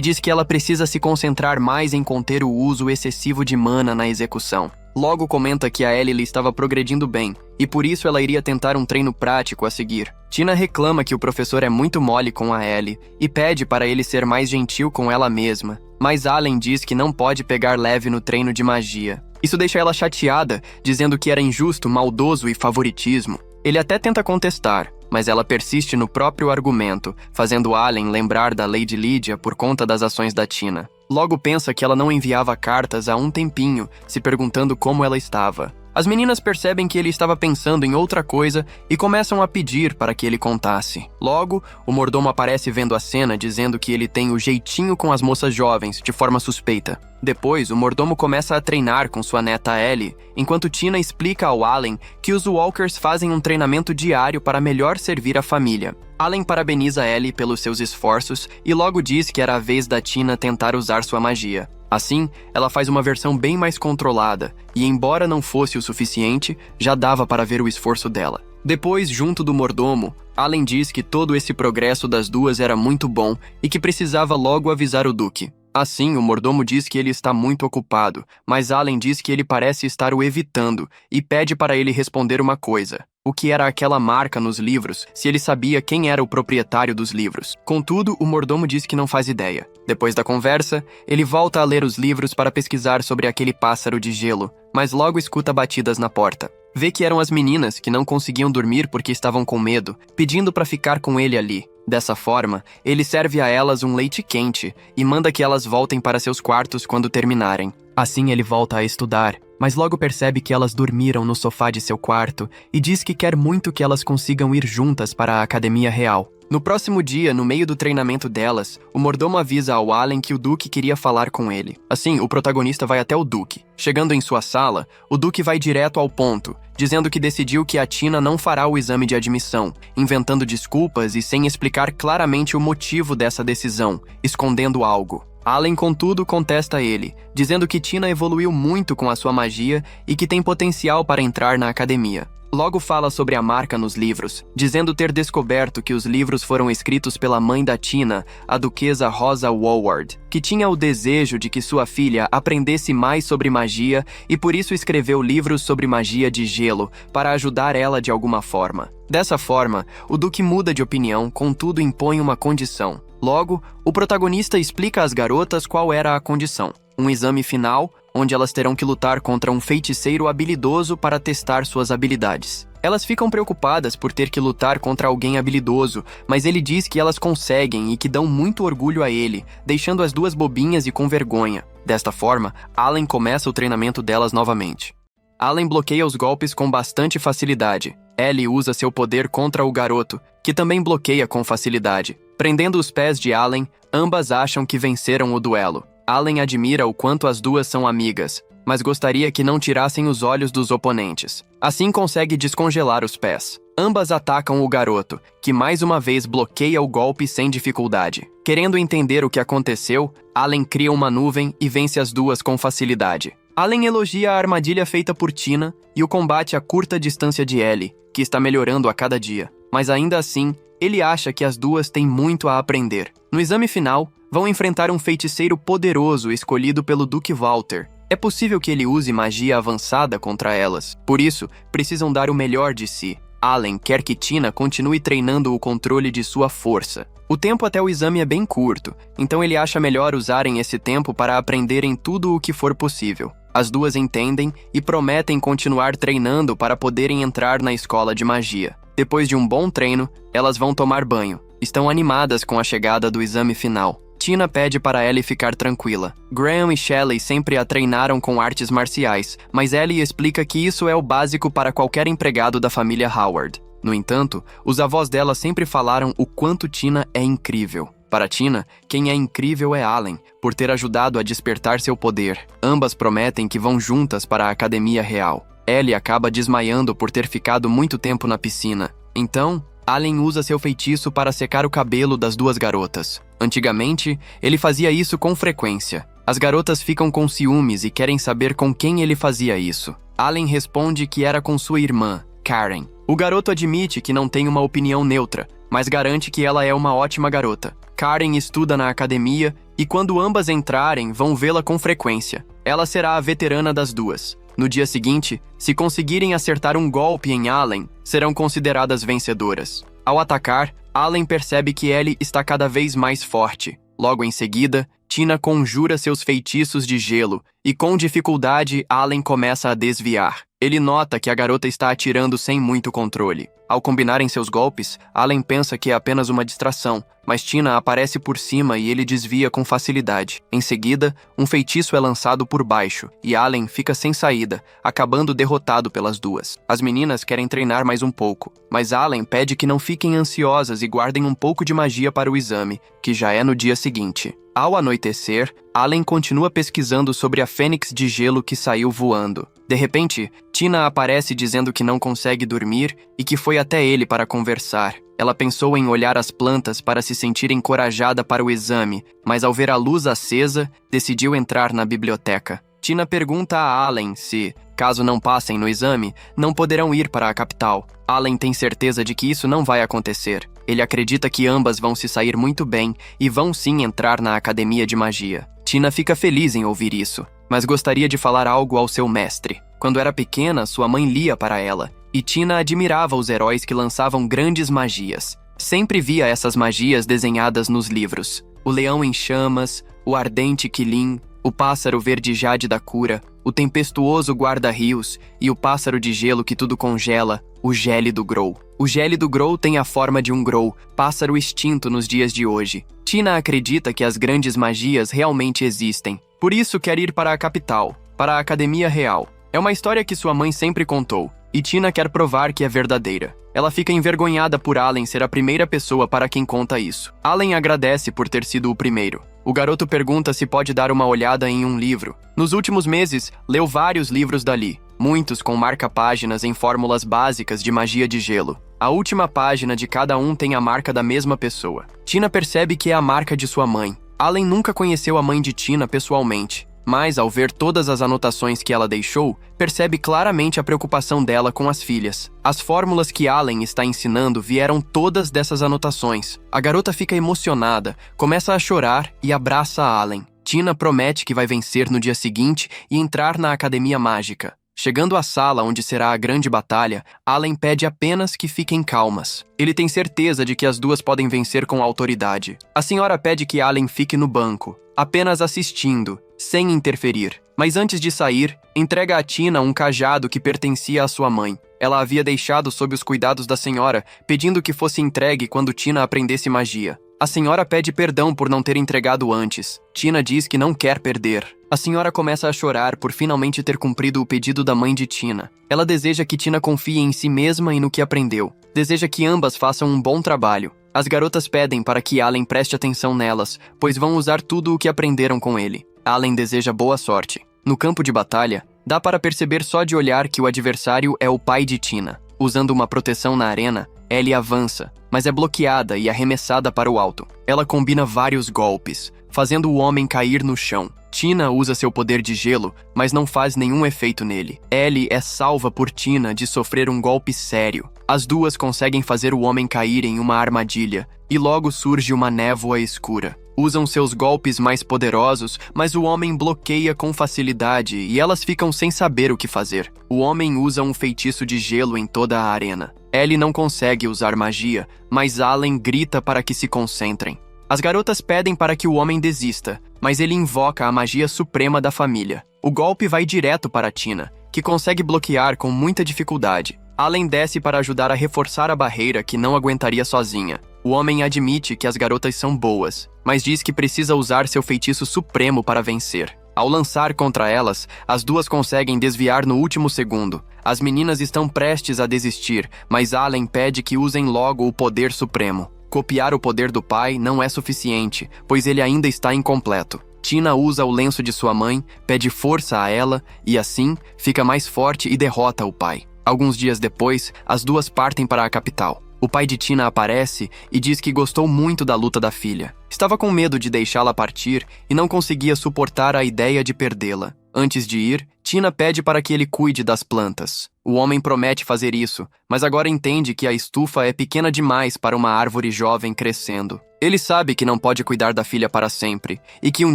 diz que ela precisa se concentrar mais em conter o uso excessivo de mana na execução. Logo comenta que a Ellie estava progredindo bem, e por isso ela iria tentar um treino prático a seguir. Tina reclama que o professor é muito mole com a Ellie, e pede para ele ser mais gentil com ela mesma, mas Allen diz que não pode pegar leve no treino de magia. Isso deixa ela chateada, dizendo que era injusto, maldoso e favoritismo. Ele até tenta contestar, mas ela persiste no próprio argumento, fazendo Allen lembrar da Lady Lydia por conta das ações da Tina. Logo pensa que ela não enviava cartas há um tempinho, se perguntando como ela estava. As meninas percebem que ele estava pensando em outra coisa e começam a pedir para que ele contasse. Logo, o mordomo aparece vendo a cena, dizendo que ele tem o jeitinho com as moças jovens, de forma suspeita. Depois, o mordomo começa a treinar com sua neta Ellie, enquanto Tina explica ao Allen que os Walkers fazem um treinamento diário para melhor servir a família. Allen parabeniza Ellie pelos seus esforços e logo diz que era a vez da Tina tentar usar sua magia. Assim, ela faz uma versão bem mais controlada, e embora não fosse o suficiente, já dava para ver o esforço dela. Depois, junto do mordomo, Allen diz que todo esse progresso das duas era muito bom e que precisava logo avisar o Duque. Assim, o mordomo diz que ele está muito ocupado, mas Allen diz que ele parece estar o evitando e pede para ele responder uma coisa. O que era aquela marca nos livros, se ele sabia quem era o proprietário dos livros. Contudo, o mordomo diz que não faz ideia. Depois da conversa, ele volta a ler os livros para pesquisar sobre aquele pássaro de gelo, mas logo escuta batidas na porta. Vê que eram as meninas que não conseguiam dormir porque estavam com medo, pedindo para ficar com ele ali. Dessa forma, ele serve a elas um leite quente e manda que elas voltem para seus quartos quando terminarem. Assim ele volta a estudar, mas logo percebe que elas dormiram no sofá de seu quarto e diz que quer muito que elas consigam ir juntas para a Academia Real. No próximo dia, no meio do treinamento delas, o mordomo avisa ao Allen que o Duque queria falar com ele. Assim, o protagonista vai até o Duque. Chegando em sua sala, o Duque vai direto ao ponto, dizendo que decidiu que a Tina não fará o exame de admissão, inventando desculpas e sem explicar claramente o motivo dessa decisão, escondendo algo. Allen, contudo, contesta ele, dizendo que Tina evoluiu muito com a sua magia e que tem potencial para entrar na academia. Logo fala sobre a marca nos livros, dizendo ter descoberto que os livros foram escritos pela mãe da Tina, a duquesa Rosa Wallward, que tinha o desejo de que sua filha aprendesse mais sobre magia e por isso escreveu livros sobre magia de gelo, para ajudar ela de alguma forma. Dessa forma, o Duque muda de opinião, contudo impõe uma condição. Logo, o protagonista explica às garotas qual era a condição. Um exame final, onde elas terão que lutar contra um feiticeiro habilidoso para testar suas habilidades. Elas ficam preocupadas por ter que lutar contra alguém habilidoso, mas ele diz que elas conseguem e que dão muito orgulho a ele, deixando as duas bobinhas e com vergonha. Desta forma, Allen começa o treinamento delas novamente. Allen bloqueia os golpes com bastante facilidade. Ellie usa seu poder contra o garoto, que também bloqueia com facilidade. Prendendo os pés de Allen, ambas acham que venceram o duelo. Allen admira o quanto as duas são amigas, mas gostaria que não tirassem os olhos dos oponentes. Assim consegue descongelar os pés. Ambas atacam o garoto, que mais uma vez bloqueia o golpe sem dificuldade. Querendo entender o que aconteceu, Allen cria uma nuvem e vence as duas com facilidade. Allen elogia a armadilha feita por Tina e o combate a curta distância de Ellie, que está melhorando a cada dia. Mas ainda assim, ele acha que as duas têm muito a aprender. No exame final, vão enfrentar um feiticeiro poderoso escolhido pelo Duque Walter. É possível que ele use magia avançada contra elas. Por isso, precisam dar o melhor de si. Allen quer que Tina continue treinando o controle de sua força. O tempo até o exame é bem curto, então ele acha melhor usarem esse tempo para aprenderem tudo o que for possível. As duas entendem e prometem continuar treinando para poderem entrar na escola de magia. Depois de um bom treino, elas vão tomar banho. Estão animadas com a chegada do exame final. Tina pede para Ellie ficar tranquila. Graham e Shelley sempre a treinaram com artes marciais, mas Ellie explica que isso é o básico para qualquer empregado da família Howard. No entanto, os avós dela sempre falaram o quanto Tina é incrível. Para Tina, quem é incrível é Allen, por ter ajudado a despertar seu poder. Ambas prometem que vão juntas para a academia real. Ellie acaba desmaiando por ter ficado muito tempo na piscina. Então, Allen usa seu feitiço para secar o cabelo das duas garotas. Antigamente, ele fazia isso com frequência. As garotas ficam com ciúmes e querem saber com quem ele fazia isso. Allen responde que era com sua irmã, Karen. O garoto admite que não tem uma opinião neutra, mas garante que ela é uma ótima garota. Karen estuda na academia e quando ambas entrarem, vão vê-la com frequência. Ela será a veterana das duas. No dia seguinte, se conseguirem acertar um golpe em Allen, serão consideradas vencedoras. Ao atacar, Allen percebe que Ellie está cada vez mais forte. Logo em seguida, Tina conjura seus feitiços de gelo e com dificuldade Allen começa a desviar. Ele nota que a garota está atirando sem muito controle. Ao combinarem seus golpes, Allen pensa que é apenas uma distração, mas Tina aparece por cima e ele desvia com facilidade. Em seguida, um feitiço é lançado por baixo e Allen fica sem saída, acabando derrotado pelas duas. As meninas querem treinar mais um pouco, mas Allen pede que não fiquem ansiosas e guardem um pouco de magia para o exame, que já é no dia seguinte. Ao anoitecer, Allen continua pesquisando sobre a fênix de gelo que saiu voando. De repente, Tina aparece dizendo que não consegue dormir e que foi até ele para conversar. Ela pensou em olhar as plantas para se sentir encorajada para o exame, mas ao ver a luz acesa, decidiu entrar na biblioteca. Tina pergunta a Allen se, caso não passem no exame, não poderão ir para a capital. Allen tem certeza de que isso não vai acontecer. Ele acredita que ambas vão se sair muito bem e vão sim entrar na academia de magia. Tina fica feliz em ouvir isso, mas gostaria de falar algo ao seu mestre. Quando era pequena, sua mãe lia para ela, e Tina admirava os heróis que lançavam grandes magias. Sempre via essas magias desenhadas nos livros. O leão em chamas, o ardente Quilin, o pássaro verde jade da cura, o tempestuoso guarda-rios e o pássaro de gelo que tudo congela, o gélido Grow. O gélido Grow tem a forma de um Grow, pássaro extinto nos dias de hoje. Tina acredita que as grandes magias realmente existem. Por isso quer ir para a capital, para a Academia Real. É uma história que sua mãe sempre contou, e Tina quer provar que é verdadeira. Ela fica envergonhada por Allen ser a primeira pessoa para quem conta isso. Allen agradece por ter sido o primeiro. O garoto pergunta se pode dar uma olhada em um livro. Nos últimos meses, leu vários livros dali, muitos com marca-páginas em fórmulas básicas de magia de gelo. A última página de cada um tem a marca da mesma pessoa. Tina percebe que é a marca de sua mãe. Allen nunca conheceu a mãe de Tina pessoalmente, mas ao ver todas as anotações que ela deixou, percebe claramente a preocupação dela com as filhas. As fórmulas que Allen está ensinando vieram todas dessas anotações. A garota fica emocionada, começa a chorar e abraça Allen. Tina promete que vai vencer no dia seguinte e entrar na Academia Mágica. Chegando à sala onde será a grande batalha, Allen pede apenas que fiquem calmas. Ele tem certeza de que as duas podem vencer com autoridade. A senhora pede que Allen fique no banco, apenas assistindo, sem interferir. Mas antes de sair, entrega a Tina um cajado que pertencia à sua mãe. Ela havia deixado sob os cuidados da senhora, pedindo que fosse entregue quando Tina aprendesse magia. A senhora pede perdão por não ter entregado antes. Tina diz que não quer perder. A senhora começa a chorar por finalmente ter cumprido o pedido da mãe de Tina. Ela deseja que Tina confie em si mesma e no que aprendeu. Deseja que ambas façam um bom trabalho. As garotas pedem para que Allen preste atenção nelas, pois vão usar tudo o que aprenderam com ele. Allen deseja boa sorte. No campo de batalha, dá para perceber só de olhar que o adversário é o pai de Tina. Usando uma proteção na arena, Ellie avança, mas é bloqueada e arremessada para o alto. Ela combina vários golpes, fazendo o homem cair no chão. Tina usa seu poder de gelo, mas não faz nenhum efeito nele. Ellie é salva por Tina de sofrer um golpe sério. As duas conseguem fazer o homem cair em uma armadilha, e logo surge uma névoa escura. Usam seus golpes mais poderosos, mas o homem bloqueia com facilidade e elas ficam sem saber o que fazer. O homem usa um feitiço de gelo em toda a arena. Ellie não consegue usar magia, mas Allen grita para que se concentrem. As garotas pedem para que o homem desista, mas ele invoca a magia suprema da família. O golpe vai direto para Tina, que consegue bloquear com muita dificuldade. Allen desce para ajudar a reforçar a barreira que não aguentaria sozinha. O homem admite que as garotas são boas, mas diz que precisa usar seu feitiço supremo para vencer. Ao lançar contra elas, as duas conseguem desviar no último segundo. As meninas estão prestes a desistir, mas Allen pede que usem logo o poder supremo. Copiar o poder do pai não é suficiente, pois ele ainda está incompleto. Tina usa o lenço de sua mãe, pede força a ela e, assim, fica mais forte e derrota o pai. Alguns dias depois, as duas partem para a capital. O pai de Tina aparece e diz que gostou muito da luta da filha. Estava com medo de deixá-la partir e não conseguia suportar a ideia de perdê-la. Antes de ir, Tina pede para que ele cuide das plantas. O homem promete fazer isso, mas agora entende que a estufa é pequena demais para uma árvore jovem crescendo. Ele sabe que não pode cuidar da filha para sempre e que um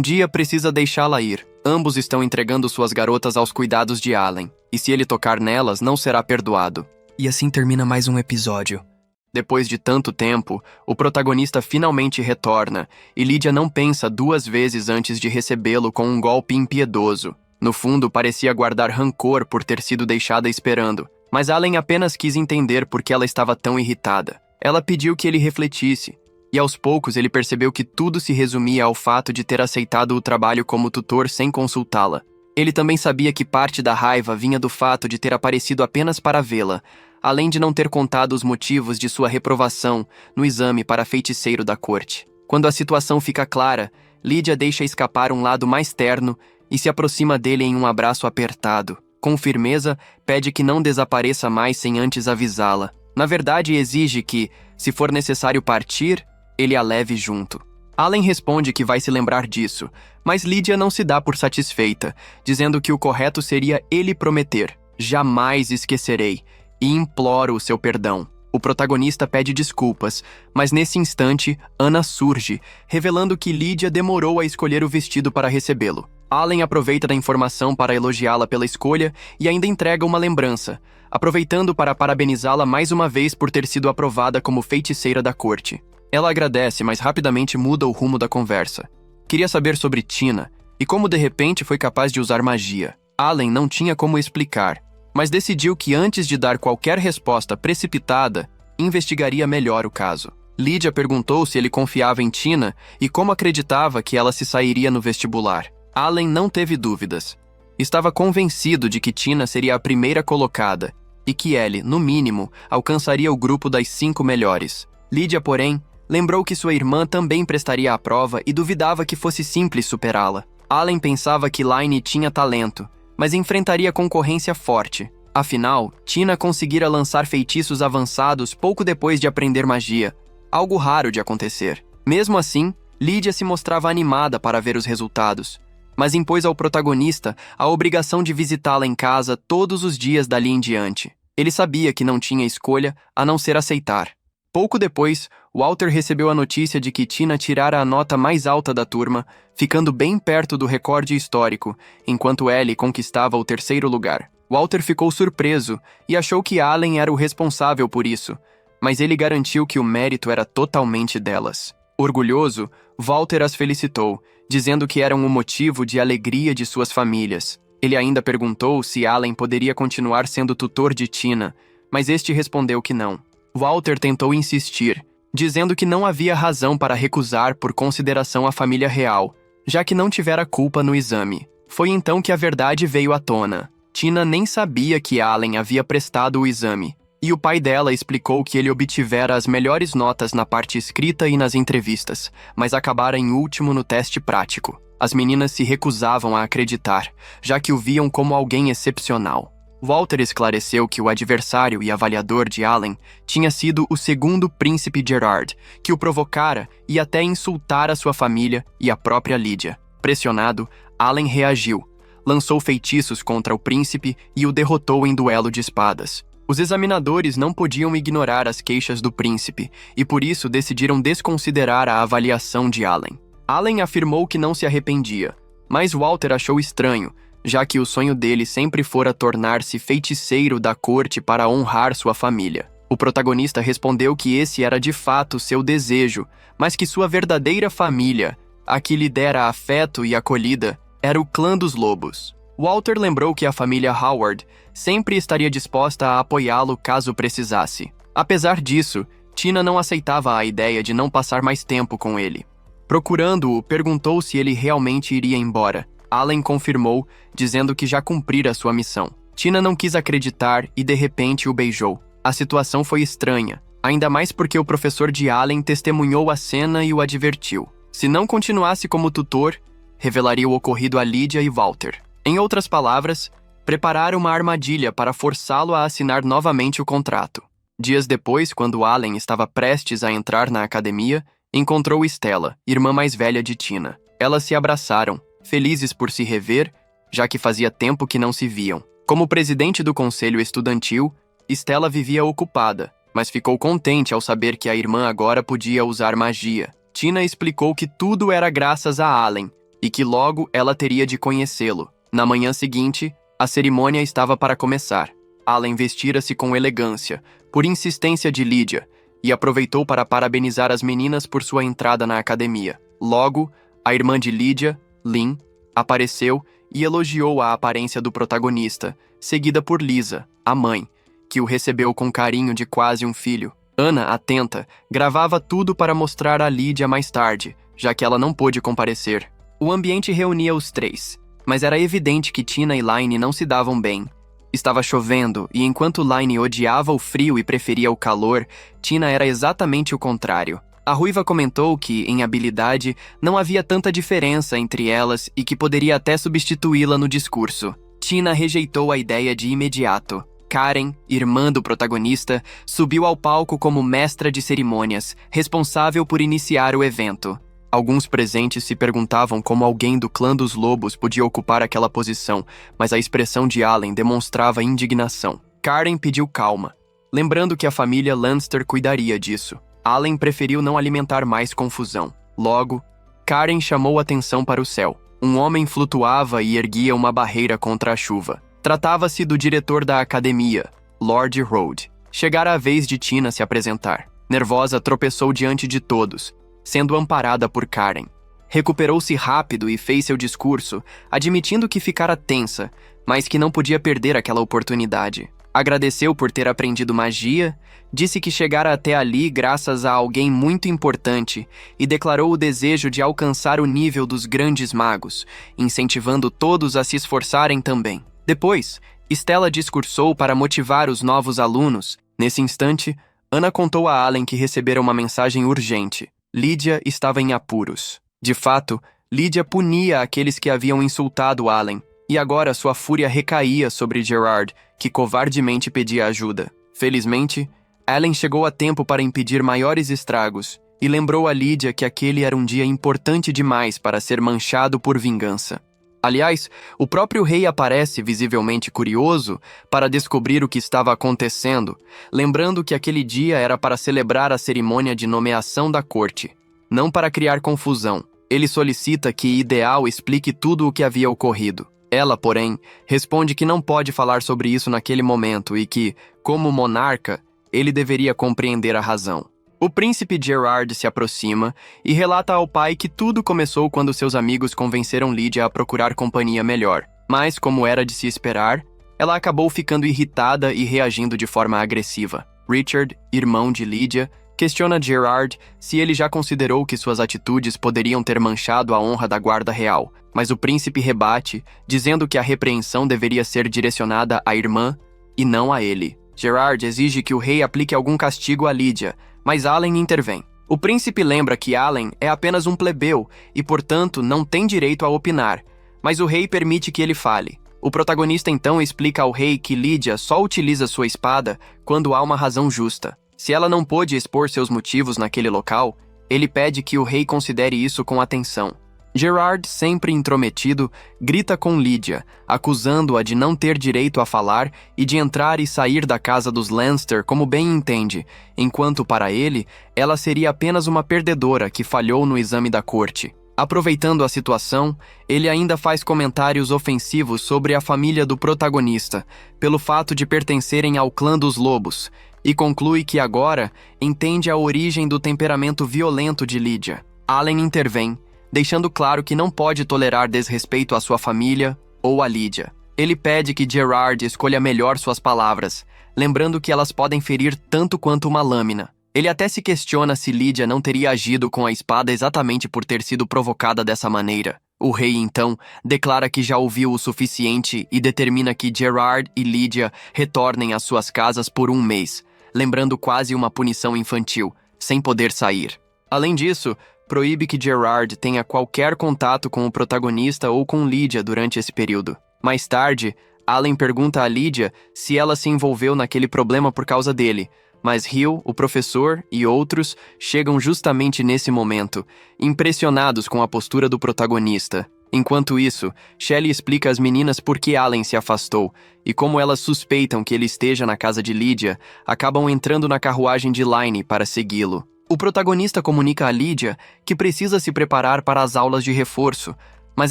dia precisa deixá-la ir. Ambos estão entregando suas garotas aos cuidados de Allen, e se ele tocar nelas, não será perdoado. E assim termina mais um episódio. Depois de tanto tempo, o protagonista finalmente retorna, e Lydia não pensa duas vezes antes de recebê-lo com um golpe impiedoso. No fundo, parecia guardar rancor por ter sido deixada esperando, mas Allen apenas quis entender por que ela estava tão irritada. Ela pediu que ele refletisse, e aos poucos ele percebeu que tudo se resumia ao fato de ter aceitado o trabalho como tutor sem consultá-la. Ele também sabia que parte da raiva vinha do fato de ter aparecido apenas para vê-la, além de não ter contado os motivos de sua reprovação no exame para feiticeiro da corte. Quando a situação fica clara, Lydia deixa escapar um lado mais terno e se aproxima dele em um abraço apertado. Com firmeza, pede que não desapareça mais sem antes avisá-la. Na verdade, exige que, se for necessário partir, ele a leve junto. Allen responde que vai se lembrar disso, mas Lydia não se dá por satisfeita, dizendo que o correto seria ele prometer: "Jamais esquecerei", e implora o seu perdão. O protagonista pede desculpas, mas nesse instante, Anna surge, revelando que Lydia demorou a escolher o vestido para recebê-lo. Allen aproveita da informação para elogiá-la pela escolha e ainda entrega uma lembrança, aproveitando para parabenizá-la mais uma vez por ter sido aprovada como feiticeira da corte. Ela agradece, mas rapidamente muda o rumo da conversa. Queria saber sobre Tina e como de repente foi capaz de usar magia. Allen não tinha como explicar, mas decidiu que antes de dar qualquer resposta precipitada, investigaria melhor o caso. Lydia perguntou se ele confiava em Tina e como acreditava que ela se sairia no vestibular. Allen não teve dúvidas. Estava convencido de que Tina seria a primeira colocada e que Ellie, no mínimo, alcançaria o grupo das 5 melhores. Lydia, porém, lembrou que sua irmã também prestaria a prova e duvidava que fosse simples superá-la. Allen pensava que Laine tinha talento, mas enfrentaria concorrência forte. Afinal, Tina conseguira lançar feitiços avançados pouco depois de aprender magia, algo raro de acontecer. Mesmo assim, Lydia se mostrava animada para ver os resultados, mas impôs ao protagonista a obrigação de visitá-la em casa todos os dias dali em diante. Ele sabia que não tinha escolha a não ser aceitar. Pouco depois, Walter recebeu a notícia de que Tina tirara a nota mais alta da turma, ficando bem perto do recorde histórico, enquanto Ellie conquistava o 3º lugar. Walter ficou surpreso e achou que Allen era o responsável por isso, mas ele garantiu que o mérito era totalmente delas. Orgulhoso, Walter as felicitou, dizendo que eram o motivo de alegria de suas famílias. Ele ainda perguntou se Allen poderia continuar sendo tutor de Tina, mas este respondeu que não. Walter tentou insistir, dizendo que não havia razão para recusar por consideração à família real, já que não tivera culpa no exame. Foi então que a verdade veio à tona. Tina nem sabia que Allen havia prestado o exame, e o pai dela explicou que ele obtivera as melhores notas na parte escrita e nas entrevistas, mas acabara em último no teste prático. As meninas se recusavam a acreditar, já que o viam como alguém excepcional. Walter esclareceu que o adversário e avaliador de Allen tinha sido o segundo príncipe Gerard, que o provocara e até insultara sua família e a própria Lydia. Pressionado, Allen reagiu, lançou feitiços contra o príncipe e o derrotou em duelo de espadas. Os examinadores não podiam ignorar as queixas do príncipe e por isso decidiram desconsiderar a avaliação de Allen. Allen afirmou que não se arrependia, mas Walter achou estranho, já que o sonho dele sempre fora tornar-se feiticeiro da corte para honrar sua família. O protagonista respondeu que esse era de fato seu desejo, mas que sua verdadeira família, a que lhe dera afeto e acolhida, era o clã dos lobos. Walter lembrou que a família Howard sempre estaria disposta a apoiá-lo caso precisasse. Apesar disso, Tina não aceitava a ideia de não passar mais tempo com ele. Procurando-o, perguntou se ele realmente iria embora. Allen confirmou, dizendo que já cumprira sua missão. Tina não quis acreditar e de repente o beijou. A situação foi estranha, ainda mais porque o professor de Allen testemunhou a cena e o advertiu. Se não continuasse como tutor, revelaria o ocorrido a Lydia e Walter. Em outras palavras, prepararam uma armadilha para forçá-lo a assinar novamente o contrato. Dias depois, quando Allen estava prestes a entrar na academia, encontrou Stella, irmã mais velha de Tina. Elas se abraçaram, felizes por se rever, já que fazia tempo que não se viam. Como presidente do conselho estudantil, Stella vivia ocupada, mas ficou contente ao saber que a irmã agora podia usar magia. Tina explicou que tudo era graças a Allen, e que logo ela teria de conhecê-lo. Na manhã seguinte, a cerimônia estava para começar. Allen vestira-se com elegância, por insistência de Lydia, e aproveitou para parabenizar as meninas por sua entrada na academia. Logo, a irmã de Lydia, Lynn, apareceu e elogiou a aparência do protagonista, seguida por Lisa, a mãe, que o recebeu com carinho de quase um filho. Anna, atenta, gravava tudo para mostrar a Lydia mais tarde, já que ela não pôde comparecer. O ambiente reunia os três, mas era evidente que Tina e Laine não se davam bem. Estava chovendo, e enquanto Laine odiava o frio e preferia o calor, Tina era exatamente o contrário. A ruiva comentou que, em habilidade, não havia tanta diferença entre elas e que poderia até substituí-la no discurso. Tina rejeitou a ideia de imediato. Karen, irmã do protagonista, subiu ao palco como mestra de cerimônias, responsável por iniciar o evento. Alguns presentes se perguntavam como alguém do clã dos lobos podia ocupar aquela posição, mas a expressão de Allen demonstrava indignação. Karen pediu calma, lembrando que a família Lannister cuidaria disso. Allen preferiu não alimentar mais confusão. Logo, Karen chamou atenção para o céu. Um homem flutuava e erguia uma barreira contra a chuva. Tratava-se do diretor da academia, Lord Rode. Chegara a vez de Tina se apresentar. Nervosa, tropeçou diante de todos, sendo amparada por Karen. Recuperou-se rápido e fez seu discurso, admitindo que ficara tensa, mas que não podia perder aquela oportunidade. Agradeceu por ter aprendido magia, disse que chegara até ali graças a alguém muito importante e declarou o desejo de alcançar o nível dos grandes magos, incentivando todos a se esforçarem também. Depois, Stella discursou para motivar os novos alunos. Nesse instante, Anna contou a Allen que recebera uma mensagem urgente. Lydia estava em apuros. De fato, Lydia punia aqueles que haviam insultado Allen, e agora sua fúria recaía sobre Gerard, que covardemente pedia ajuda. Felizmente, Allen chegou a tempo para impedir maiores estragos, e lembrou a Lydia que aquele era um dia importante demais para ser manchado por vingança. Aliás, o próprio rei aparece visivelmente curioso para descobrir o que estava acontecendo, lembrando que aquele dia era para celebrar a cerimônia de nomeação da corte, não para criar confusão. Ele solicita que Ideal explique tudo o que havia ocorrido. Ela, porém, responde que não pode falar sobre isso naquele momento e que, como monarca, ele deveria compreender a razão. O príncipe Gerard se aproxima e relata ao pai que tudo começou quando seus amigos convenceram Lydia a procurar companhia melhor. Mas, como era de se esperar, ela acabou ficando irritada e reagindo de forma agressiva. Richard, irmão de Lydia, Questiona Gerard se ele já considerou que suas atitudes poderiam ter manchado a honra da guarda real, mas o príncipe rebate, dizendo que a repreensão deveria ser direcionada à irmã e não a ele. Gerard exige que o rei aplique algum castigo a Lydia, mas Allen intervém. O príncipe lembra que Allen é apenas um plebeu e, portanto, não tem direito a opinar, mas o rei permite que ele fale. O protagonista então explica ao rei que Lydia só utiliza sua espada quando há uma razão justa. Se ela não pôde expor seus motivos naquele local, ele pede que o rei considere isso com atenção. Gerard, sempre intrometido, grita com Lydia, acusando-a de não ter direito a falar e de entrar e sair da casa dos Lannister como bem entende, enquanto para ele, ela seria apenas uma perdedora que falhou no exame da corte. Aproveitando a situação, ele ainda faz comentários ofensivos sobre a família do protagonista, pelo fato de pertencerem ao clã dos lobos, e conclui que agora entende a origem do temperamento violento de Lydia. Allen intervém, deixando claro que não pode tolerar desrespeito à sua família ou a Lydia. Ele pede que Gerard escolha melhor suas palavras, lembrando que elas podem ferir tanto quanto uma lâmina. Ele até se questiona se Lydia não teria agido com a espada exatamente por ter sido provocada dessa maneira. O rei, então, declara que já ouviu o suficiente e determina que Gerard e Lydia retornem às suas casas por 1 mês, lembrando quase uma punição infantil, sem poder sair. Além disso, proíbe que Gerard tenha qualquer contato com o protagonista ou com Lydia durante esse período. Mais tarde, Allen pergunta a Lydia se ela se envolveu naquele problema por causa dele, mas Hill, o professor e outros chegam justamente nesse momento, impressionados com a postura do protagonista. Enquanto isso, Shelley explica às meninas por que Allen se afastou, e como elas suspeitam que ele esteja na casa de Lydia, acabam entrando na carruagem de Laine para segui-lo. O protagonista comunica a Lydia que precisa se preparar para as aulas de reforço, mas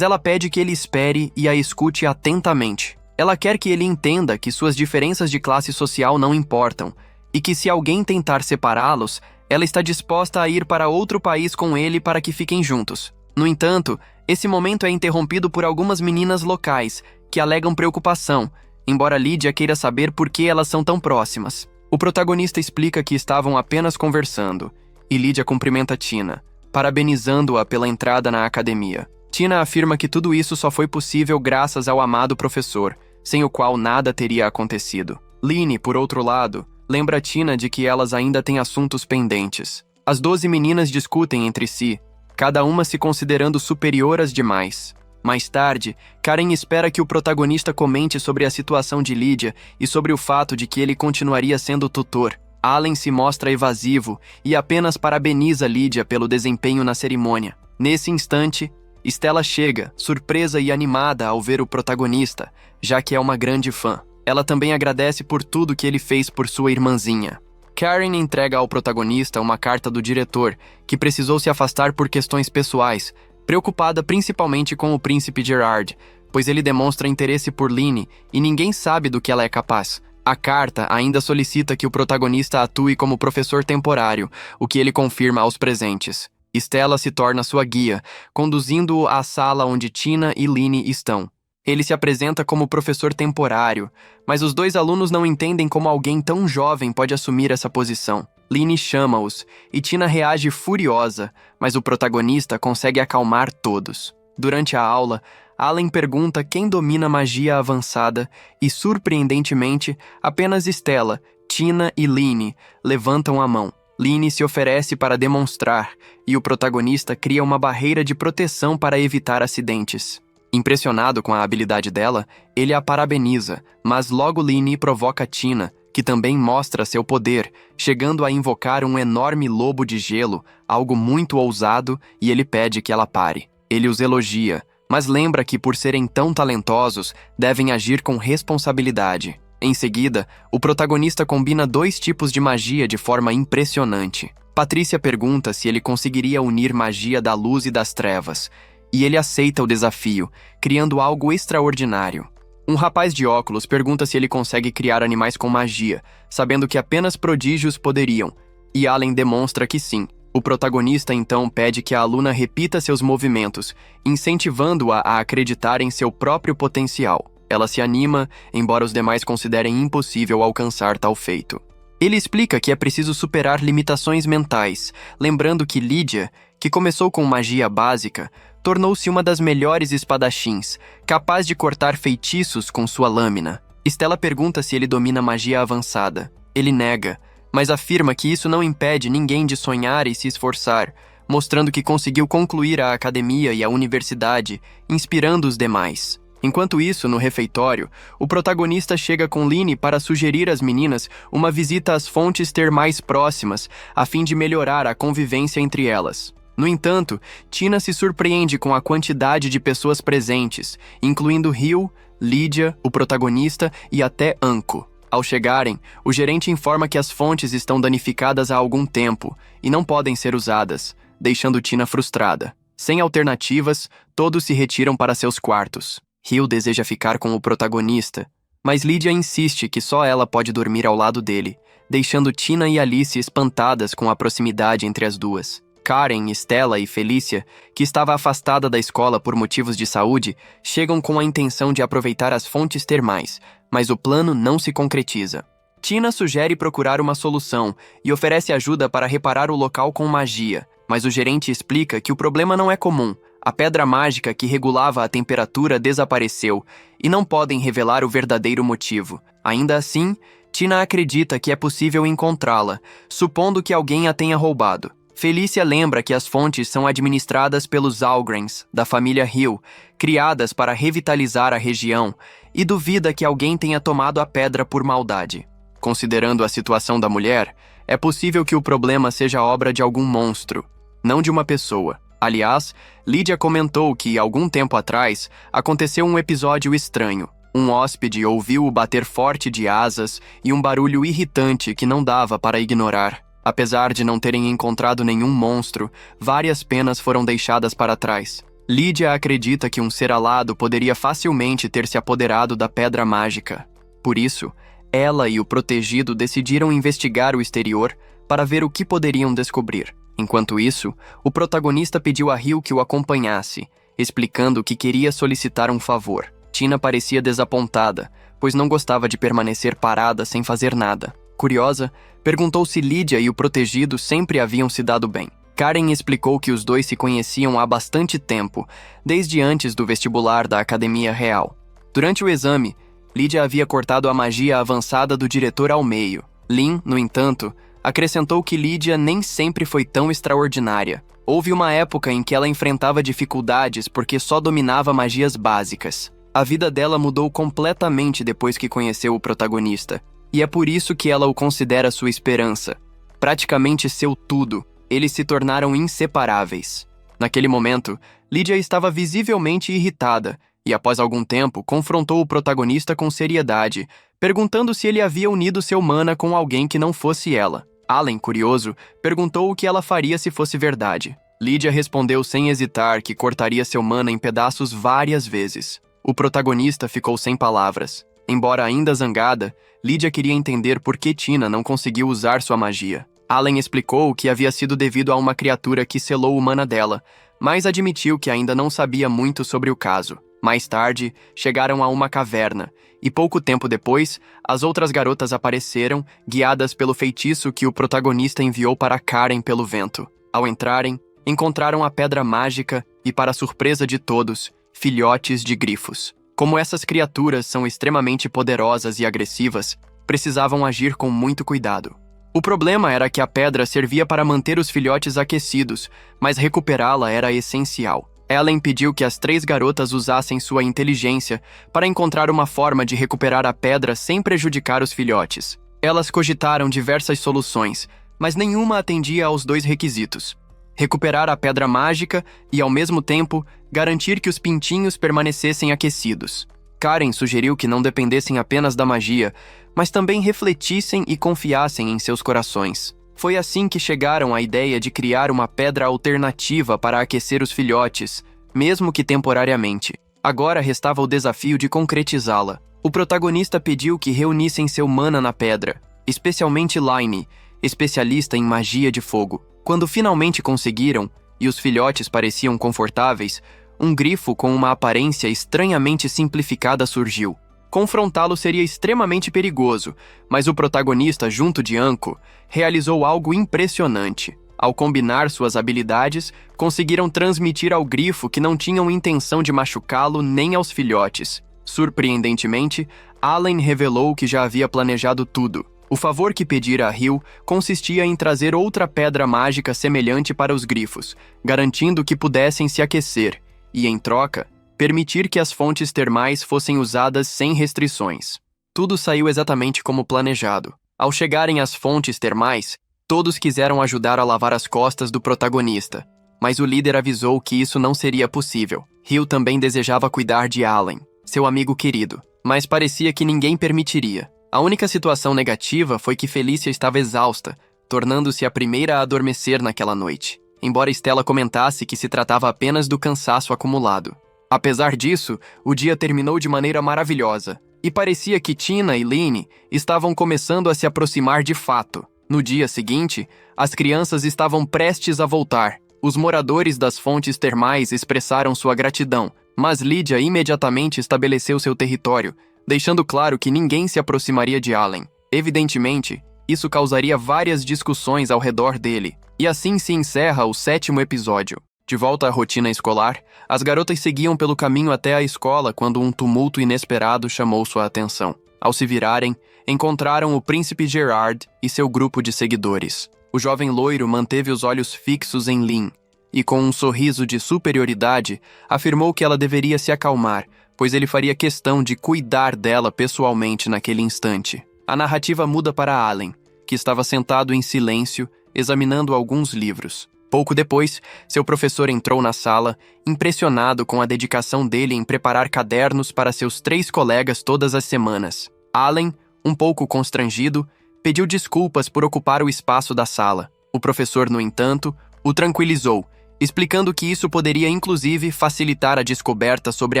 ela pede que ele espere e a escute atentamente. Ela quer que ele entenda que suas diferenças de classe social não importam, e que se alguém tentar separá-los, ela está disposta a ir para outro país com ele para que fiquem juntos. No entanto, esse momento é interrompido por algumas meninas locais, que alegam preocupação, embora Lydia queira saber por que elas são tão próximas. O protagonista explica que estavam apenas conversando, e Lydia cumprimenta Tina, parabenizando-a pela entrada na academia. Tina afirma que tudo isso só foi possível graças ao amado professor, sem o qual nada teria acontecido. Lynne, por outro lado, lembra Tina de que elas ainda têm assuntos pendentes. As 12 meninas discutem entre si, cada uma se considerando superior às demais. Mais tarde, Karen espera que o protagonista comente sobre a situação de Lydia e sobre o fato de que ele continuaria sendo tutor. Allen se mostra evasivo e apenas parabeniza Lydia pelo desempenho na cerimônia. Nesse instante, Stella chega, surpresa e animada ao ver o protagonista, já que é uma grande fã. Ela também agradece por tudo que ele fez por sua irmãzinha. Karen entrega ao protagonista uma carta do diretor, que precisou se afastar por questões pessoais, preocupada principalmente com o príncipe Gerard, pois ele demonstra interesse por Lynne e ninguém sabe do que ela é capaz. A carta ainda solicita que o protagonista atue como professor temporário, o que ele confirma aos presentes. Stella se torna sua guia, conduzindo-o à sala onde Tina e Lynne estão. Ele se apresenta como professor temporário, mas os 2 alunos não entendem como alguém tão jovem pode assumir essa posição. Lynne chama-os, e Tina reage furiosa, mas o protagonista consegue acalmar todos. Durante a aula, Allen pergunta quem domina magia avançada e, surpreendentemente, apenas Stella, Tina e Lynne levantam a mão. Lynne se oferece para demonstrar, e o protagonista cria uma barreira de proteção para evitar acidentes. Impressionado com a habilidade dela, ele a parabeniza, mas logo Lynne provoca Tina, que também mostra seu poder, chegando a invocar um enorme lobo de gelo, algo muito ousado, e ele pede que ela pare. Ele os elogia, mas lembra que por serem tão talentosos, devem agir com responsabilidade. Em seguida, o protagonista combina 2 tipos de magia de forma impressionante. Patrícia pergunta se ele conseguiria unir magia da luz e das trevas, e ele aceita o desafio, criando algo extraordinário. Um rapaz de óculos pergunta se ele consegue criar animais com magia, sabendo que apenas prodígios poderiam, e Allen demonstra que sim. O protagonista então pede que a aluna repita seus movimentos, incentivando-a a acreditar em seu próprio potencial. Ela se anima, embora os demais considerem impossível alcançar tal feito. Ele explica que é preciso superar limitações mentais, lembrando que Lydia, que começou com magia básica, tornou-se uma das melhores espadachins, capaz de cortar feitiços com sua lâmina. Stella pergunta se ele domina magia avançada. Ele nega, mas afirma que isso não impede ninguém de sonhar e se esforçar, mostrando que conseguiu concluir a academia e a universidade, inspirando os demais. Enquanto isso, no refeitório, o protagonista chega com Lynne para sugerir às meninas uma visita às fontes termais próximas, a fim de melhorar a convivência entre elas. No entanto, Tina se surpreende com a quantidade de pessoas presentes, incluindo Hill, Lydia, o protagonista e até Anko. Ao chegarem, o gerente informa que as fontes estão danificadas há algum tempo e não podem ser usadas, deixando Tina frustrada. Sem alternativas, todos se retiram para seus quartos. Hill deseja ficar com o protagonista, mas Lydia insiste que só ela pode dormir ao lado dele, deixando Tina e Alice espantadas com a proximidade entre as duas. Karen, Stella e Felícia, que estava afastada da escola por motivos de saúde, chegam com a intenção de aproveitar as fontes termais, mas o plano não se concretiza. Tina sugere procurar uma solução e oferece ajuda para reparar o local com magia, mas o gerente explica que o problema não é comum. A pedra mágica que regulava a temperatura desapareceu e não podem revelar o verdadeiro motivo. Ainda assim, Tina acredita que é possível encontrá-la, supondo que alguém a tenha roubado. Felícia lembra que as fontes são administradas pelos Algrens, da família Hill, criadas para revitalizar a região, e duvida que alguém tenha tomado a pedra por maldade. Considerando a situação da mulher, é possível que o problema seja obra de algum monstro, não de uma pessoa. Aliás, Lydia comentou que, algum tempo atrás, aconteceu um episódio estranho. Um hóspede ouviu o bater forte de asas e um barulho irritante que não dava para ignorar. Apesar de não terem encontrado nenhum monstro, várias penas foram deixadas para trás. Lydia acredita que um ser alado poderia facilmente ter se apoderado da pedra mágica. Por isso, ela e o protegido decidiram investigar o exterior para ver o que poderiam descobrir. Enquanto isso, o protagonista pediu a Hill que o acompanhasse, explicando que queria solicitar um favor. Tina parecia desapontada, pois não gostava de permanecer parada sem fazer nada. Curiosa, perguntou se Lydia e o protegido sempre haviam se dado bem. Karen explicou que os dois se conheciam há bastante tempo, desde antes do vestibular da Academia Real. Durante o exame, Lydia havia cortado a magia avançada do diretor ao meio. Lynn, no entanto, acrescentou que Lydia nem sempre foi tão extraordinária. Houve uma época em que ela enfrentava dificuldades porque só dominava magias básicas. A vida dela mudou completamente depois que conheceu o protagonista, e é por isso que ela o considera sua esperança. Praticamente seu tudo, eles se tornaram inseparáveis. Naquele momento, Lydia estava visivelmente irritada, e após algum tempo, confrontou o protagonista com seriedade, perguntando se ele havia unido seu mana com alguém que não fosse ela. Allen, curioso, perguntou o que ela faria se fosse verdade. Lydia respondeu sem hesitar que cortaria seu mana em pedaços várias vezes. O protagonista ficou sem palavras. Embora ainda zangada, Lydia queria entender por que Tina não conseguiu usar sua magia. Allen explicou que havia sido devido a uma criatura que selou o mana dela, mas admitiu que ainda não sabia muito sobre o caso. Mais tarde, chegaram a uma caverna, e pouco tempo depois, as outras garotas apareceram, guiadas pelo feitiço que o protagonista enviou para Karen pelo vento. Ao entrarem, encontraram a pedra mágica e, para surpresa de todos, filhotes de grifos. Como essas criaturas são extremamente poderosas e agressivas, precisavam agir com muito cuidado. O problema era que a pedra servia para manter os filhotes aquecidos, mas recuperá-la era essencial. Ellen pediu que as 3 garotas usassem sua inteligência para encontrar uma forma de recuperar a pedra sem prejudicar os filhotes. Elas cogitaram diversas soluções, mas nenhuma atendia aos 2 requisitos: recuperar a pedra mágica e, ao mesmo tempo, garantir que os pintinhos permanecessem aquecidos. Karen sugeriu que não dependessem apenas da magia, mas também refletissem e confiassem em seus corações. Foi assim que chegaram à ideia de criar uma pedra alternativa para aquecer os filhotes, mesmo que temporariamente. Agora restava o desafio de concretizá-la. O protagonista pediu que reunissem seu mana na pedra, especialmente Lynne, especialista em magia de fogo. Quando finalmente conseguiram, e os filhotes pareciam confortáveis, um grifo com uma aparência estranhamente simplificada surgiu. confrontá-lo seria extremamente perigoso, mas o protagonista, junto de Anko, realizou algo impressionante. Ao combinar suas habilidades, conseguiram transmitir ao grifo que não tinham intenção de machucá-lo nem aos filhotes. Surpreendentemente, Allen revelou que já havia planejado tudo. O favor que pedira a Hill consistia em trazer outra pedra mágica semelhante para os grifos, garantindo que pudessem se aquecer, e, em troca, permitir que as fontes termais fossem usadas sem restrições. Tudo saiu exatamente como planejado. Ao chegarem às fontes termais, todos quiseram ajudar a lavar as costas do protagonista, mas o líder avisou que isso não seria possível. Hill também desejava cuidar de Allen, seu amigo querido, mas parecia que ninguém permitiria. A única situação negativa foi que Felicia estava exausta, tornando-se a primeira a adormecer naquela noite, embora Stella comentasse que se tratava apenas do cansaço acumulado. Apesar disso, o dia terminou de maneira maravilhosa, e parecia que Tina e Lynn estavam começando a se aproximar de fato. No dia seguinte, as crianças estavam prestes a voltar. Os moradores das fontes termais expressaram sua gratidão, mas Lydia imediatamente estabeleceu seu território, deixando claro que ninguém se aproximaria de Allen. Evidentemente, isso causaria várias discussões ao redor dele. E assim se encerra o 7º episódio. De volta à rotina escolar, as garotas seguiam pelo caminho até a escola quando um tumulto inesperado chamou sua atenção. Ao se virarem, encontraram o príncipe Gerard e seu grupo de seguidores. O jovem loiro manteve os olhos fixos em Lynn e, com um sorriso de superioridade, afirmou que ela deveria se acalmar, pois ele faria questão de cuidar dela pessoalmente naquele instante. A narrativa muda para Allen, que estava sentado em silêncio, examinando alguns livros. Pouco depois, seu professor entrou na sala, impressionado com a dedicação dele em preparar cadernos para seus 3 colegas todas as semanas. Allen, um pouco constrangido, pediu desculpas por ocupar o espaço da sala. O professor, no entanto, o tranquilizou, explicando que isso poderia inclusive facilitar a descoberta sobre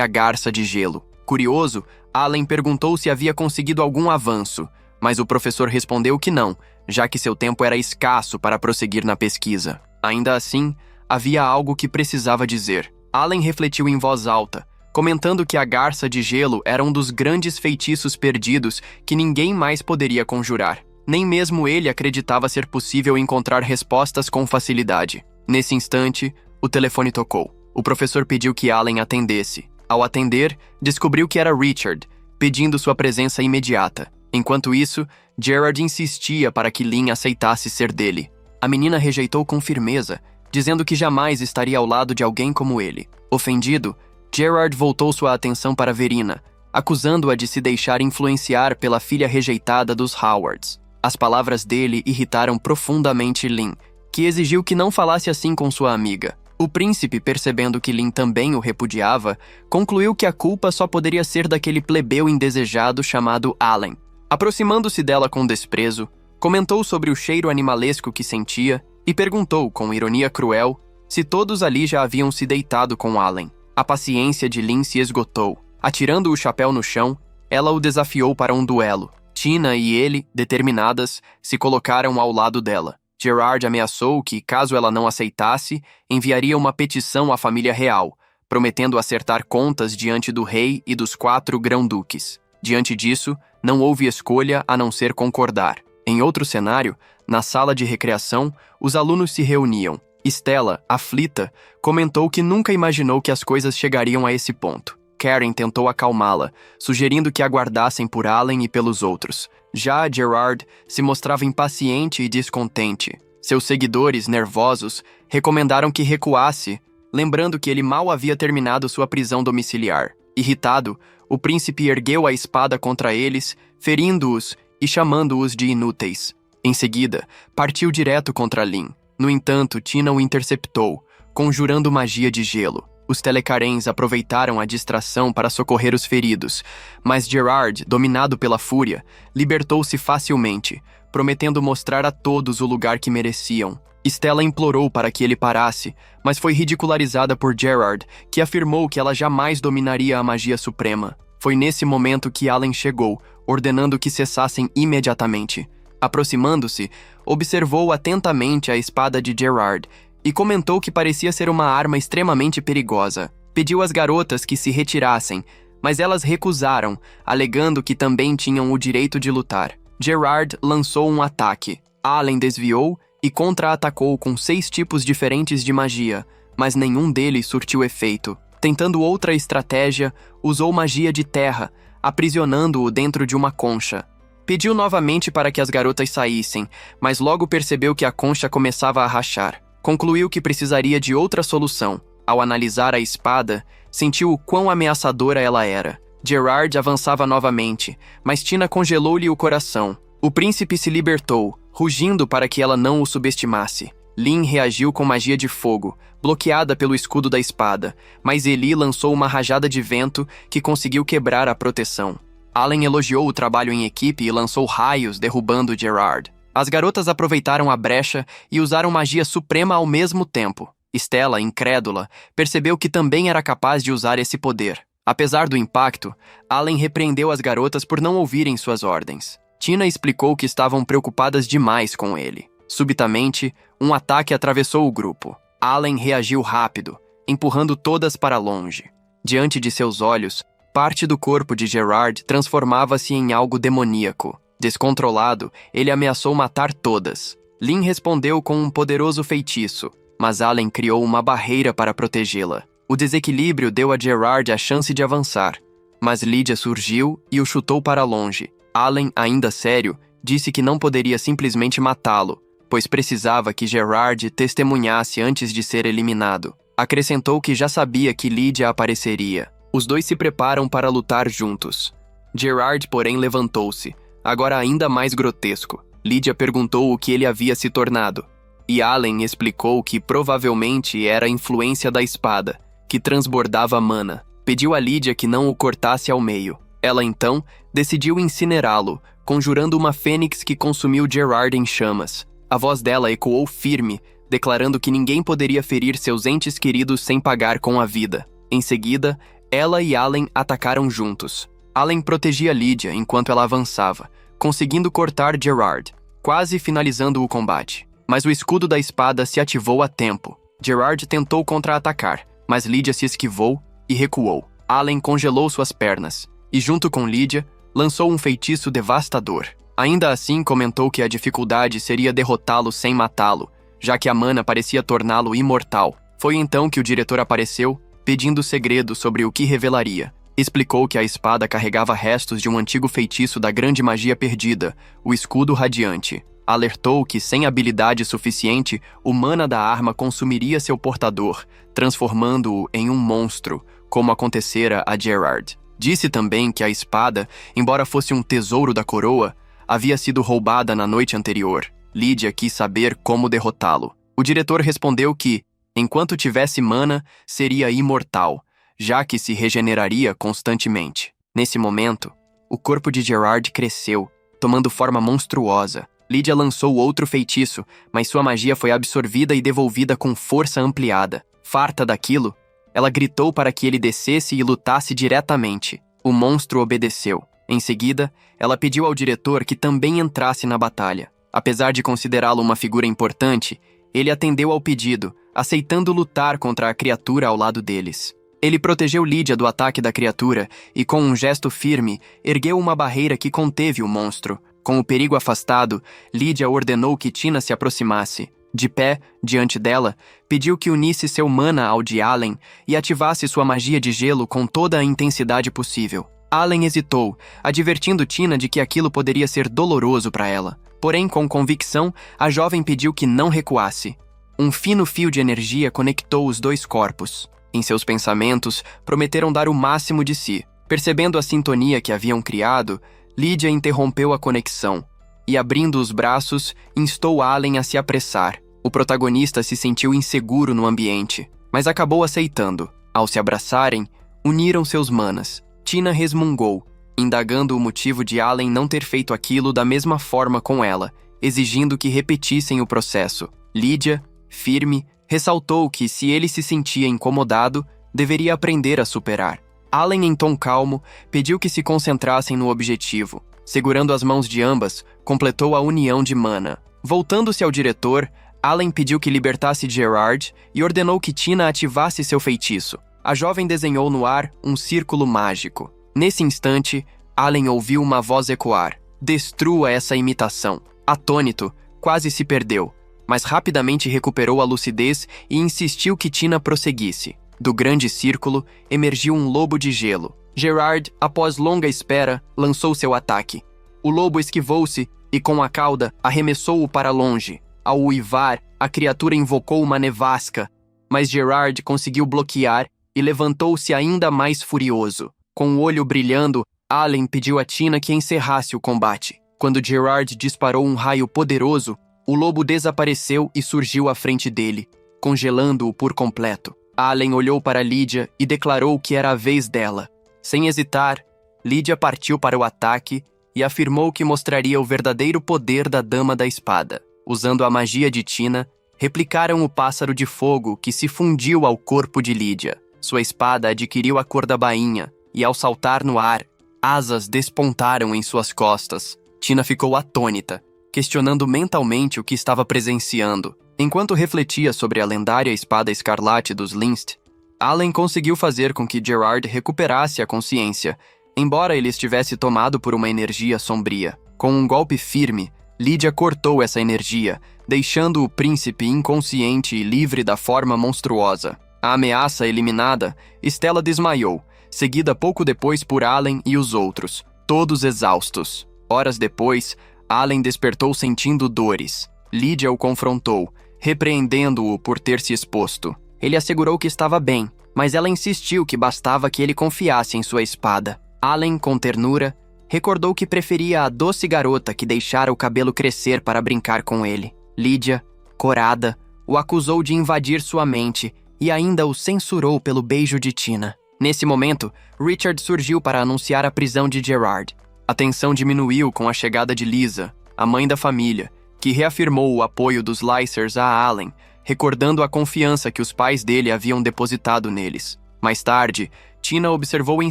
a garça de gelo. Curioso, Allen perguntou se havia conseguido algum avanço, mas o professor respondeu que não, já que seu tempo era escasso para prosseguir na pesquisa. Ainda assim, havia algo que precisava dizer. Allen refletiu em voz alta, comentando que a garça de gelo era um dos grandes feitiços perdidos que ninguém mais poderia conjurar. Nem mesmo ele acreditava ser possível encontrar respostas com facilidade. Nesse instante, o telefone tocou. O professor pediu que Allen atendesse. Ao atender, descobriu que era Richard, pedindo sua presença imediata. Enquanto isso, Gerard insistia para que Lynn aceitasse ser dele. A menina rejeitou com firmeza, dizendo que jamais estaria ao lado de alguém como ele. Ofendido, Gerard voltou sua atenção para Verina, acusando-a de se deixar influenciar pela filha rejeitada dos Howards. As palavras dele irritaram profundamente Lynn, que exigiu que não falasse assim com sua amiga. O príncipe, percebendo que Lynn também o repudiava, concluiu que a culpa só poderia ser daquele plebeu indesejado chamado Allen. Aproximando-se dela com desprezo, comentou sobre o cheiro animalesco que sentia e perguntou, com ironia cruel, se todos ali já haviam se deitado com Allen. A paciência de Lynn se esgotou. Atirando o chapéu no chão, ela o desafiou para um duelo. Tina e ele, determinadas, se colocaram ao lado dela. Gerard ameaçou que, caso ela não aceitasse, enviaria uma petição à família real, prometendo acertar contas diante do rei e dos 4 grão-duques. Diante disso, não houve escolha a não ser concordar. Em outro cenário, na sala de recreação, os alunos se reuniam. Stella, aflita, comentou que nunca imaginou que as coisas chegariam a esse ponto. Karen tentou acalmá-la, sugerindo que aguardassem por Allen e pelos outros. Já Gerard se mostrava impaciente e descontente. Seus seguidores, nervosos, recomendaram que recuasse, lembrando que ele mal havia terminado sua prisão domiciliar. Irritado, o príncipe ergueu a espada contra eles, ferindo-os e chamando-os de inúteis. Em seguida, partiu direto contra Lynn. No entanto, Tina o interceptou, conjurando magia de gelo. Os Telecarens aproveitaram a distração para socorrer os feridos, mas Gerard, dominado pela fúria, libertou-se facilmente, prometendo mostrar a todos o lugar que mereciam. Stella implorou para que ele parasse, mas foi ridicularizada por Gerard, que afirmou que ela jamais dominaria a magia suprema. Foi nesse momento que Allen chegou, ordenando que cessassem imediatamente. Aproximando-se, observou atentamente a espada de Gerard e comentou que parecia ser uma arma extremamente perigosa. Pediu às garotas que se retirassem, mas elas recusaram, alegando que também tinham o direito de lutar. Gerard lançou um ataque. Allen desviou e contra-atacou com 6 tipos diferentes de magia, mas nenhum deles surtiu efeito. Tentando outra estratégia, usou magia de terra, aprisionando-o dentro de uma concha. Pediu novamente para que as garotas saíssem, mas logo percebeu que a concha começava a rachar. Concluiu que precisaria de outra solução. Ao analisar a espada, sentiu o quão ameaçadora ela era. Gerard avançava novamente, mas Tina congelou-lhe o coração. O príncipe se libertou, rugindo para que ela não o subestimasse. Lin reagiu com magia de fogo, bloqueada pelo escudo da espada, mas Eli lançou uma rajada de vento que conseguiu quebrar a proteção. Allen elogiou o trabalho em equipe e lançou raios, derrubando Gerard. As garotas aproveitaram a brecha e usaram magia suprema ao mesmo tempo. Stella, incrédula, percebeu que também era capaz de usar esse poder. Apesar do impacto, Allen repreendeu as garotas por não ouvirem suas ordens. Tina explicou que estavam preocupadas demais com ele. Subitamente, um ataque atravessou o grupo. Allen reagiu rápido, empurrando todas para longe. Diante de seus olhos, parte do corpo de Gerard transformava-se em algo demoníaco. Descontrolado, ele ameaçou matar todas. Lin respondeu com um poderoso feitiço, mas Allen criou uma barreira para protegê-la. O desequilíbrio deu a Gerard a chance de avançar, mas Lydia surgiu e o chutou para longe. Allen, ainda sério, disse que não poderia simplesmente matá-lo, pois precisava que Gerard testemunhasse antes de ser eliminado. Acrescentou que já sabia que Lydia apareceria. Os dois se preparam para lutar juntos. Gerard, porém, levantou-se, agora ainda mais grotesco. Lydia perguntou o que ele havia se tornado, e Allen explicou que provavelmente era a influência da espada, que transbordava mana. Pediu a Lydia que não o cortasse ao meio. Ela, então, decidiu incinerá-lo, conjurando uma fênix que consumiu Gerard em chamas. A voz dela ecoou firme, declarando que ninguém poderia ferir seus entes queridos sem pagar com a vida. Em seguida, ela e Allen atacaram juntos. Allen protegia Lydia enquanto ela avançava, conseguindo cortar Gerard, quase finalizando o combate. Mas o escudo da espada se ativou a tempo. Gerard tentou contra-atacar, mas Lydia se esquivou e recuou. Allen congelou suas pernas, e junto com Lydia, lançou um feitiço devastador. Ainda assim, comentou que a dificuldade seria derrotá-lo sem matá-lo, já que a mana parecia torná-lo imortal. Foi então que o diretor apareceu, pedindo segredo sobre o que revelaria. Explicou que a espada carregava restos de um antigo feitiço da grande magia perdida, o escudo radiante. Alertou que, sem habilidade suficiente, o mana da arma consumiria seu portador, transformando-o em um monstro, como acontecera a Gerard. Disse também que a espada, embora fosse um tesouro da coroa, havia sido roubada na noite anterior. Lydia quis saber como derrotá-lo. O diretor respondeu que, enquanto tivesse mana, seria imortal, já que se regeneraria constantemente. Nesse momento, o corpo de Gerard cresceu, tomando forma monstruosa. Lydia lançou outro feitiço, mas sua magia foi absorvida e devolvida com força ampliada. Farta daquilo, ela gritou para que ele descesse e lutasse diretamente. O monstro obedeceu. Em seguida, ela pediu ao diretor que também entrasse na batalha. Apesar de considerá-lo uma figura importante, ele atendeu ao pedido, aceitando lutar contra a criatura ao lado deles. Ele protegeu Lydia do ataque da criatura e, com um gesto firme, ergueu uma barreira que conteve o monstro. Com o perigo afastado, Lydia ordenou que Tina se aproximasse. De pé, diante dela, pediu que unisse seu mana ao de Allen e ativasse sua magia de gelo com toda a intensidade possível. Allen hesitou, advertindo Tina de que aquilo poderia ser doloroso para ela. Porém, com convicção, a jovem pediu que não recuasse. Um fino fio de energia conectou os dois corpos. Em seus pensamentos, prometeram dar o máximo de si. Percebendo a sintonia que haviam criado, Lydia interrompeu a conexão e, abrindo os braços, instou Allen a se apressar. O protagonista se sentiu inseguro no ambiente, mas acabou aceitando. Ao se abraçarem, uniram seus manas. Tina resmungou, indagando o motivo de Allen não ter feito aquilo da mesma forma com ela, exigindo que repetissem o processo. Lydia, firme, ressaltou que, se ele se sentia incomodado, deveria aprender a superar. Allen, em tom calmo, pediu que se concentrassem no objetivo. Segurando as mãos de ambas, completou a união de mana. Voltando-se ao diretor, Allen pediu que libertasse Gerard e ordenou que Tina ativasse seu feitiço. A jovem desenhou no ar um círculo mágico. Nesse instante, Allen ouviu uma voz ecoar: "Destrua essa imitação." Atônito, quase se perdeu, mas rapidamente recuperou a lucidez e insistiu que Tina prosseguisse. Do grande círculo, emergiu um lobo de gelo. Gerard, após longa espera, lançou seu ataque. O lobo esquivou-se e, com a cauda, arremessou-o para longe. Ao uivar, a criatura invocou uma nevasca, mas Gerard conseguiu bloquear e levantou-se ainda mais furioso. Com o olho brilhando, Allen pediu a Tina que encerrasse o combate. Quando Gerard disparou um raio poderoso, o lobo desapareceu e surgiu à frente dele, congelando-o por completo. Allen olhou para Lydia e declarou que era a vez dela. Sem hesitar, Lydia partiu para o ataque e afirmou que mostraria o verdadeiro poder da Dama da Espada. Usando a magia de Tina, replicaram o pássaro de fogo que se fundiu ao corpo de Lydia. Sua espada adquiriu a cor da bainha e, ao saltar no ar, asas despontaram em suas costas. Tina ficou atônita, questionando mentalmente o que estava presenciando. Enquanto refletia sobre a lendária espada escarlate dos Linst, Allen conseguiu fazer com que Gerard recuperasse a consciência, embora ele estivesse tomado por uma energia sombria. Com um golpe firme, Lydia cortou essa energia, deixando o príncipe inconsciente e livre da forma monstruosa. A ameaça eliminada, Stella desmaiou, seguida pouco depois por Allen e os outros, todos exaustos. Horas depois, Allen despertou sentindo dores. Lydia o confrontou, repreendendo-o por ter se exposto. Ele assegurou que estava bem, mas ela insistiu que bastava que ele confiasse em sua espada. Allen, com ternura, recordou que preferia a doce garota que deixara o cabelo crescer para brincar com ele. Lydia, corada, o acusou de invadir sua mente e ainda o censurou pelo beijo de Tina. Nesse momento, Richard surgiu para anunciar a prisão de Gerard. A tensão diminuiu com a chegada de Lisa, a mãe da família, que reafirmou o apoio dos Lysers a Allen, recordando a confiança que os pais dele haviam depositado neles. Mais tarde, Tina observou em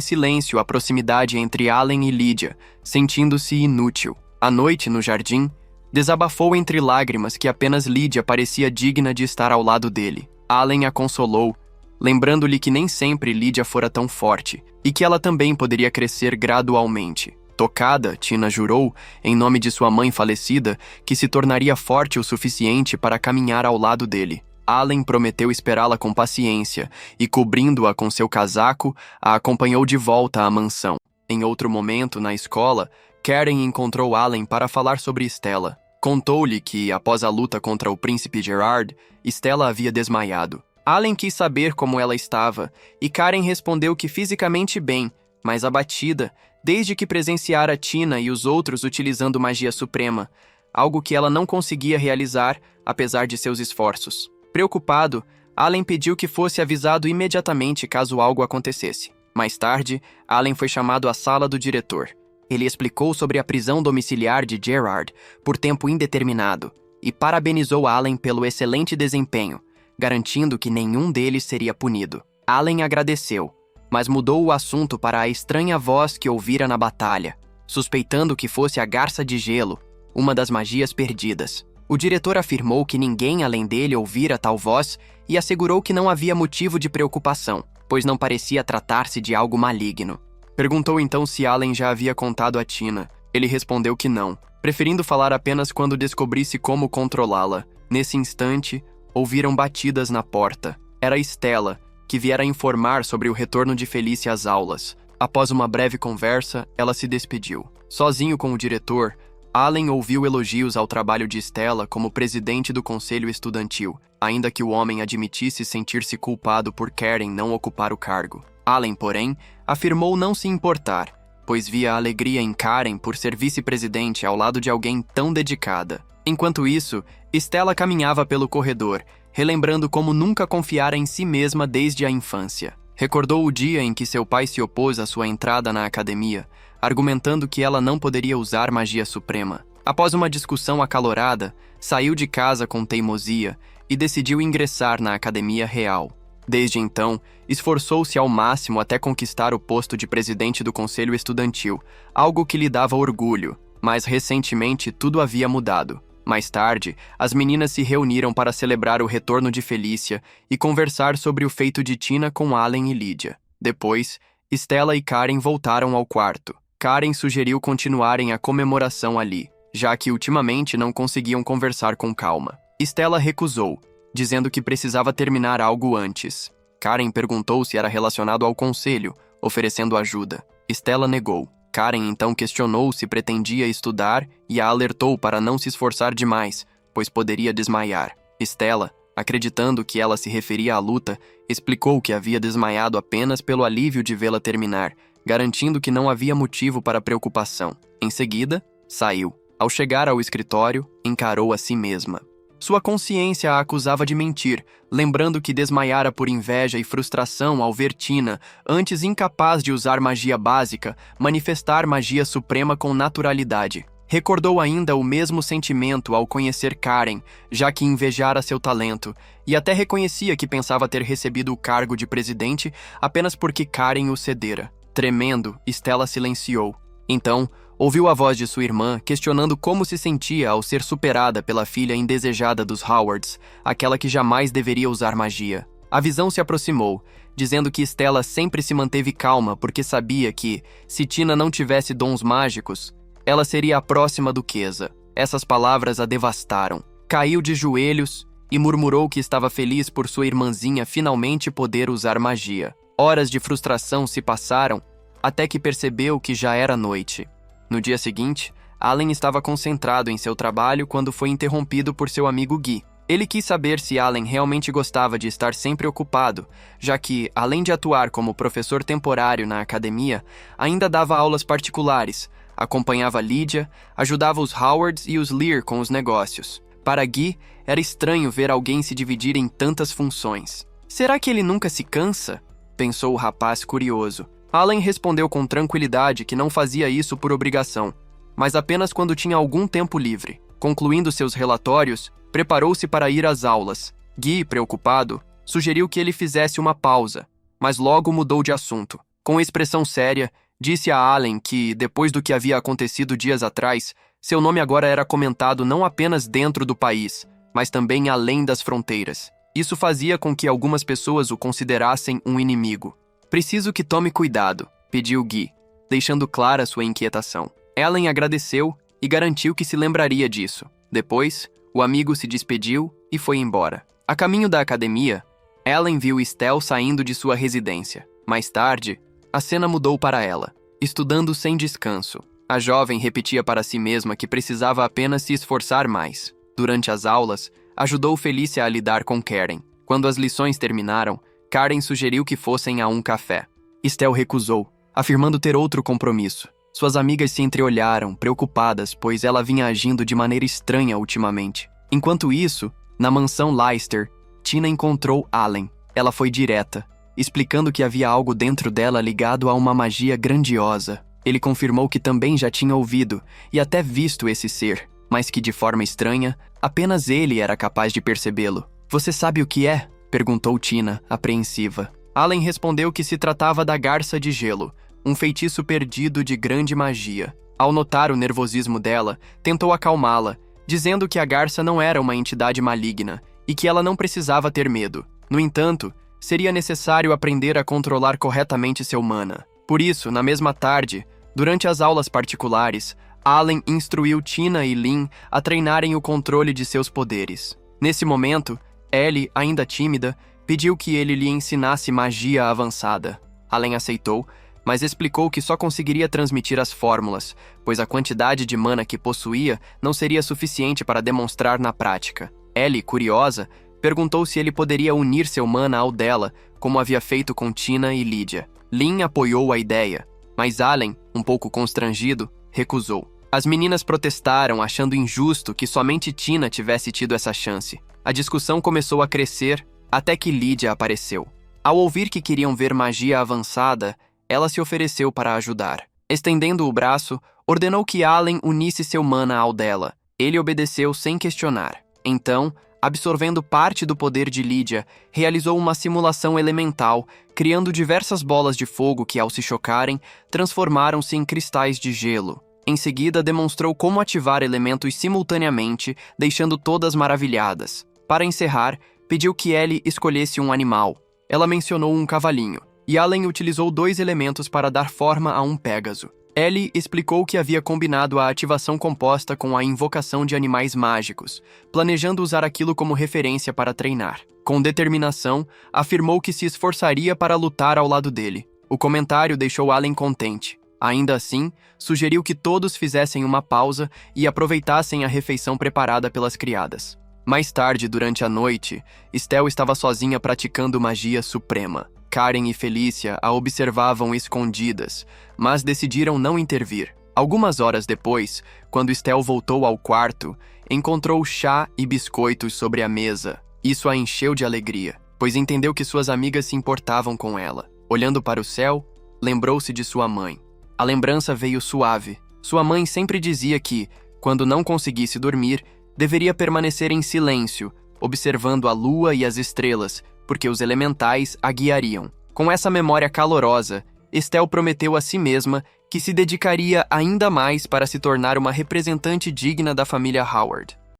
silêncio a proximidade entre Allen e Lydia, sentindo-se inútil. À noite, no jardim, desabafou entre lágrimas que apenas Lydia parecia digna de estar ao lado dele. Allen a consolou, lembrando-lhe que nem sempre Lydia fora tão forte e que ela também poderia crescer gradualmente. Tocada, Tina jurou, em nome de sua mãe falecida, que se tornaria forte o suficiente para caminhar ao lado dele. Allen prometeu esperá-la com paciência e, cobrindo-a com seu casaco, a acompanhou de volta à mansão. Em outro momento, na escola, Karen encontrou Allen para falar sobre Stella. Contou-lhe que, após a luta contra o príncipe Gerard, Stella havia desmaiado. Allen quis saber como ela estava, e Karen respondeu que fisicamente bem, mas abatida, desde que presenciara Tina e os outros utilizando magia suprema, algo que ela não conseguia realizar, apesar de seus esforços. Preocupado, Allen pediu que fosse avisado imediatamente caso algo acontecesse. Mais tarde, Allen foi chamado à sala do diretor. Ele explicou sobre a prisão domiciliar de Gerard por tempo indeterminado e parabenizou Allen pelo excelente desempenho, garantindo que nenhum deles seria punido. Allen agradeceu, mas mudou o assunto para a estranha voz que ouvira na batalha, suspeitando que fosse a Garça de Gelo, uma das magias perdidas. O diretor afirmou que ninguém além dele ouvira tal voz e assegurou que não havia motivo de preocupação, pois não parecia tratar-se de algo maligno. Perguntou então se Allen já havia contado a Tina. Ele respondeu que não, preferindo falar apenas quando descobrisse como controlá-la. Nesse instante, ouviram batidas na porta. Era Stella, que viera informar sobre o retorno de Felicia às aulas. Após uma breve conversa, ela se despediu. Sozinho com o diretor, Allen ouviu elogios ao trabalho de Stella como presidente do conselho estudantil, ainda que o homem admitisse sentir-se culpado por Karen não ocupar o cargo. Allen, porém, afirmou não se importar, pois via a alegria em Karen por ser vice-presidente ao lado de alguém tão dedicada. Enquanto isso, Stella caminhava pelo corredor, relembrando como nunca confiara em si mesma desde a infância. Recordou o dia em que seu pai se opôs à sua entrada na academia, argumentando que ela não poderia usar magia suprema. Após uma discussão acalorada, saiu de casa com teimosia e decidiu ingressar na academia real. Desde então, esforçou-se ao máximo até conquistar o posto de presidente do conselho estudantil, algo que lhe dava orgulho, mas recentemente tudo havia mudado. Mais tarde, as meninas se reuniram para celebrar o retorno de Felícia e conversar sobre o feito de Tina com Allen e Lydia. Depois, Stella e Karen voltaram ao quarto. Karen sugeriu continuarem a comemoração ali, já que ultimamente não conseguiam conversar com calma. Stella recusou, dizendo que precisava terminar algo antes. Karen perguntou se era relacionado ao conselho, oferecendo ajuda. Stella negou. Karen então questionou se pretendia estudar e a alertou para não se esforçar demais, pois poderia desmaiar. Stella, acreditando que ela se referia à luta, explicou que havia desmaiado apenas pelo alívio de vê-la terminar, garantindo que não havia motivo para preocupação. Em seguida, saiu. Ao chegar ao escritório, encarou a si mesma. Sua consciência a acusava de mentir, lembrando que desmaiara por inveja e frustração ao ver Tina, antes incapaz de usar magia básica, manifestar magia suprema com naturalidade. Recordou ainda o mesmo sentimento ao conhecer Karen, já que invejara seu talento, e até reconhecia que pensava ter recebido o cargo de presidente apenas porque Karen o cedera. Tremendo, Stella silenciou. Então, ouviu a voz de sua irmã questionando como se sentia ao ser superada pela filha indesejada dos Howards, aquela que jamais deveria usar magia. A visão se aproximou, dizendo que Stella sempre se manteve calma porque sabia que, se Tina não tivesse dons mágicos, ela seria a próxima duquesa. Essas palavras a devastaram. Caiu de joelhos e murmurou que estava feliz por sua irmãzinha finalmente poder usar magia. Horas de frustração se passaram, até que percebeu que já era noite. No dia seguinte, Allen estava concentrado em seu trabalho quando foi interrompido por seu amigo Guy. Ele quis saber se Allen realmente gostava de estar sempre ocupado, já que, além de atuar como professor temporário na academia, ainda dava aulas particulares, acompanhava Lydia, ajudava os Howards e os Lear com os negócios. Para Guy, era estranho ver alguém se dividir em tantas funções. Será que ele nunca se cansa? Pensou o rapaz curioso. Allen respondeu com tranquilidade que não fazia isso por obrigação, mas apenas quando tinha algum tempo livre. Concluindo seus relatórios, preparou-se para ir às aulas. Guy, preocupado, sugeriu que ele fizesse uma pausa, mas logo mudou de assunto. Com expressão séria, disse a Allen que, depois do que havia acontecido dias atrás, seu nome agora era comentado não apenas dentro do país, mas também além das fronteiras. Isso fazia com que algumas pessoas o considerassem um inimigo. Preciso que tome cuidado, pediu Guy, deixando clara sua inquietação. Allen agradeceu e garantiu que se lembraria disso. Depois, o amigo se despediu e foi embora. A caminho da academia, Allen viu Estelle saindo de sua residência. Mais tarde, a cena mudou para ela, estudando sem descanso. A jovem repetia para si mesma que precisava apenas se esforçar mais. Durante as aulas, ajudou Felícia a lidar com Karen. Quando as lições terminaram, Karen sugeriu que fossem a um café. Estelle recusou, afirmando ter outro compromisso. Suas amigas se entreolharam, preocupadas, pois ela vinha agindo de maneira estranha ultimamente. Enquanto isso, na mansão Leicester, Tina encontrou Allen. Ela foi direta, explicando que havia algo dentro dela ligado a uma magia grandiosa. Ele confirmou que também já tinha ouvido e até visto esse ser, mas que de forma estranha, apenas ele era capaz de percebê-lo. "Você sabe o que é?" perguntou Tina, apreensiva. Allen respondeu que se tratava da Garça de Gelo, um feitiço perdido de grande magia. Ao notar o nervosismo dela, tentou acalmá-la, dizendo que a garça não era uma entidade maligna e que ela não precisava ter medo. No entanto, seria necessário aprender a controlar corretamente seu mana. Por isso, na mesma tarde, durante as aulas particulares, Allen instruiu Tina e Lynn a treinarem o controle de seus poderes. Nesse momento, Ellie, ainda tímida, pediu que ele lhe ensinasse magia avançada. Allen aceitou, mas explicou que só conseguiria transmitir as fórmulas, pois a quantidade de mana que possuía não seria suficiente para demonstrar na prática. Ellie, curiosa, perguntou se ele poderia unir seu mana ao dela, como havia feito com Tina e Lydia. Lynn apoiou a ideia, mas Allen, um pouco constrangido, recusou. As meninas protestaram, achando injusto que somente Tina tivesse tido essa chance. A discussão começou a crescer até que Lydia apareceu. Ao ouvir que queriam ver magia avançada, ela se ofereceu para ajudar. Estendendo o braço, ordenou que Allen unisse seu mana ao dela. Ele obedeceu sem questionar. Então, absorvendo parte do poder de Lydia, realizou uma simulação elemental, criando diversas bolas de fogo que, ao se chocarem, transformaram-se em cristais de gelo. Em seguida, demonstrou como ativar elementos simultaneamente, deixando todas maravilhadas. Para encerrar, pediu que Ellie escolhesse um animal. Ela mencionou um cavalinho, e Allen utilizou 2 elementos para dar forma a um Pégaso. Ellie explicou que havia combinado a ativação composta com a invocação de animais mágicos, planejando usar aquilo como referência para treinar. Com determinação, afirmou que se esforçaria para lutar ao lado dele. O comentário deixou Allen contente. Ainda assim, sugeriu que todos fizessem uma pausa e aproveitassem a refeição preparada pelas criadas. Mais tarde, durante a noite, Estelle estava sozinha praticando magia suprema. Karen e Felícia a observavam escondidas, mas decidiram não intervir. Algumas horas depois, quando Estelle voltou ao quarto, encontrou chá e biscoitos sobre a mesa. Isso a encheu de alegria, pois entendeu que suas amigas se importavam com ela. Olhando para o céu, lembrou-se de sua mãe. A lembrança veio suave. Sua mãe sempre dizia que, quando não conseguisse dormir, deveria permanecer em silêncio, observando a lua e as estrelas, porque os elementais a guiariam. Com essa memória calorosa, Estelle prometeu a si mesma que se dedicaria ainda mais para se tornar uma representante digna da família Howard.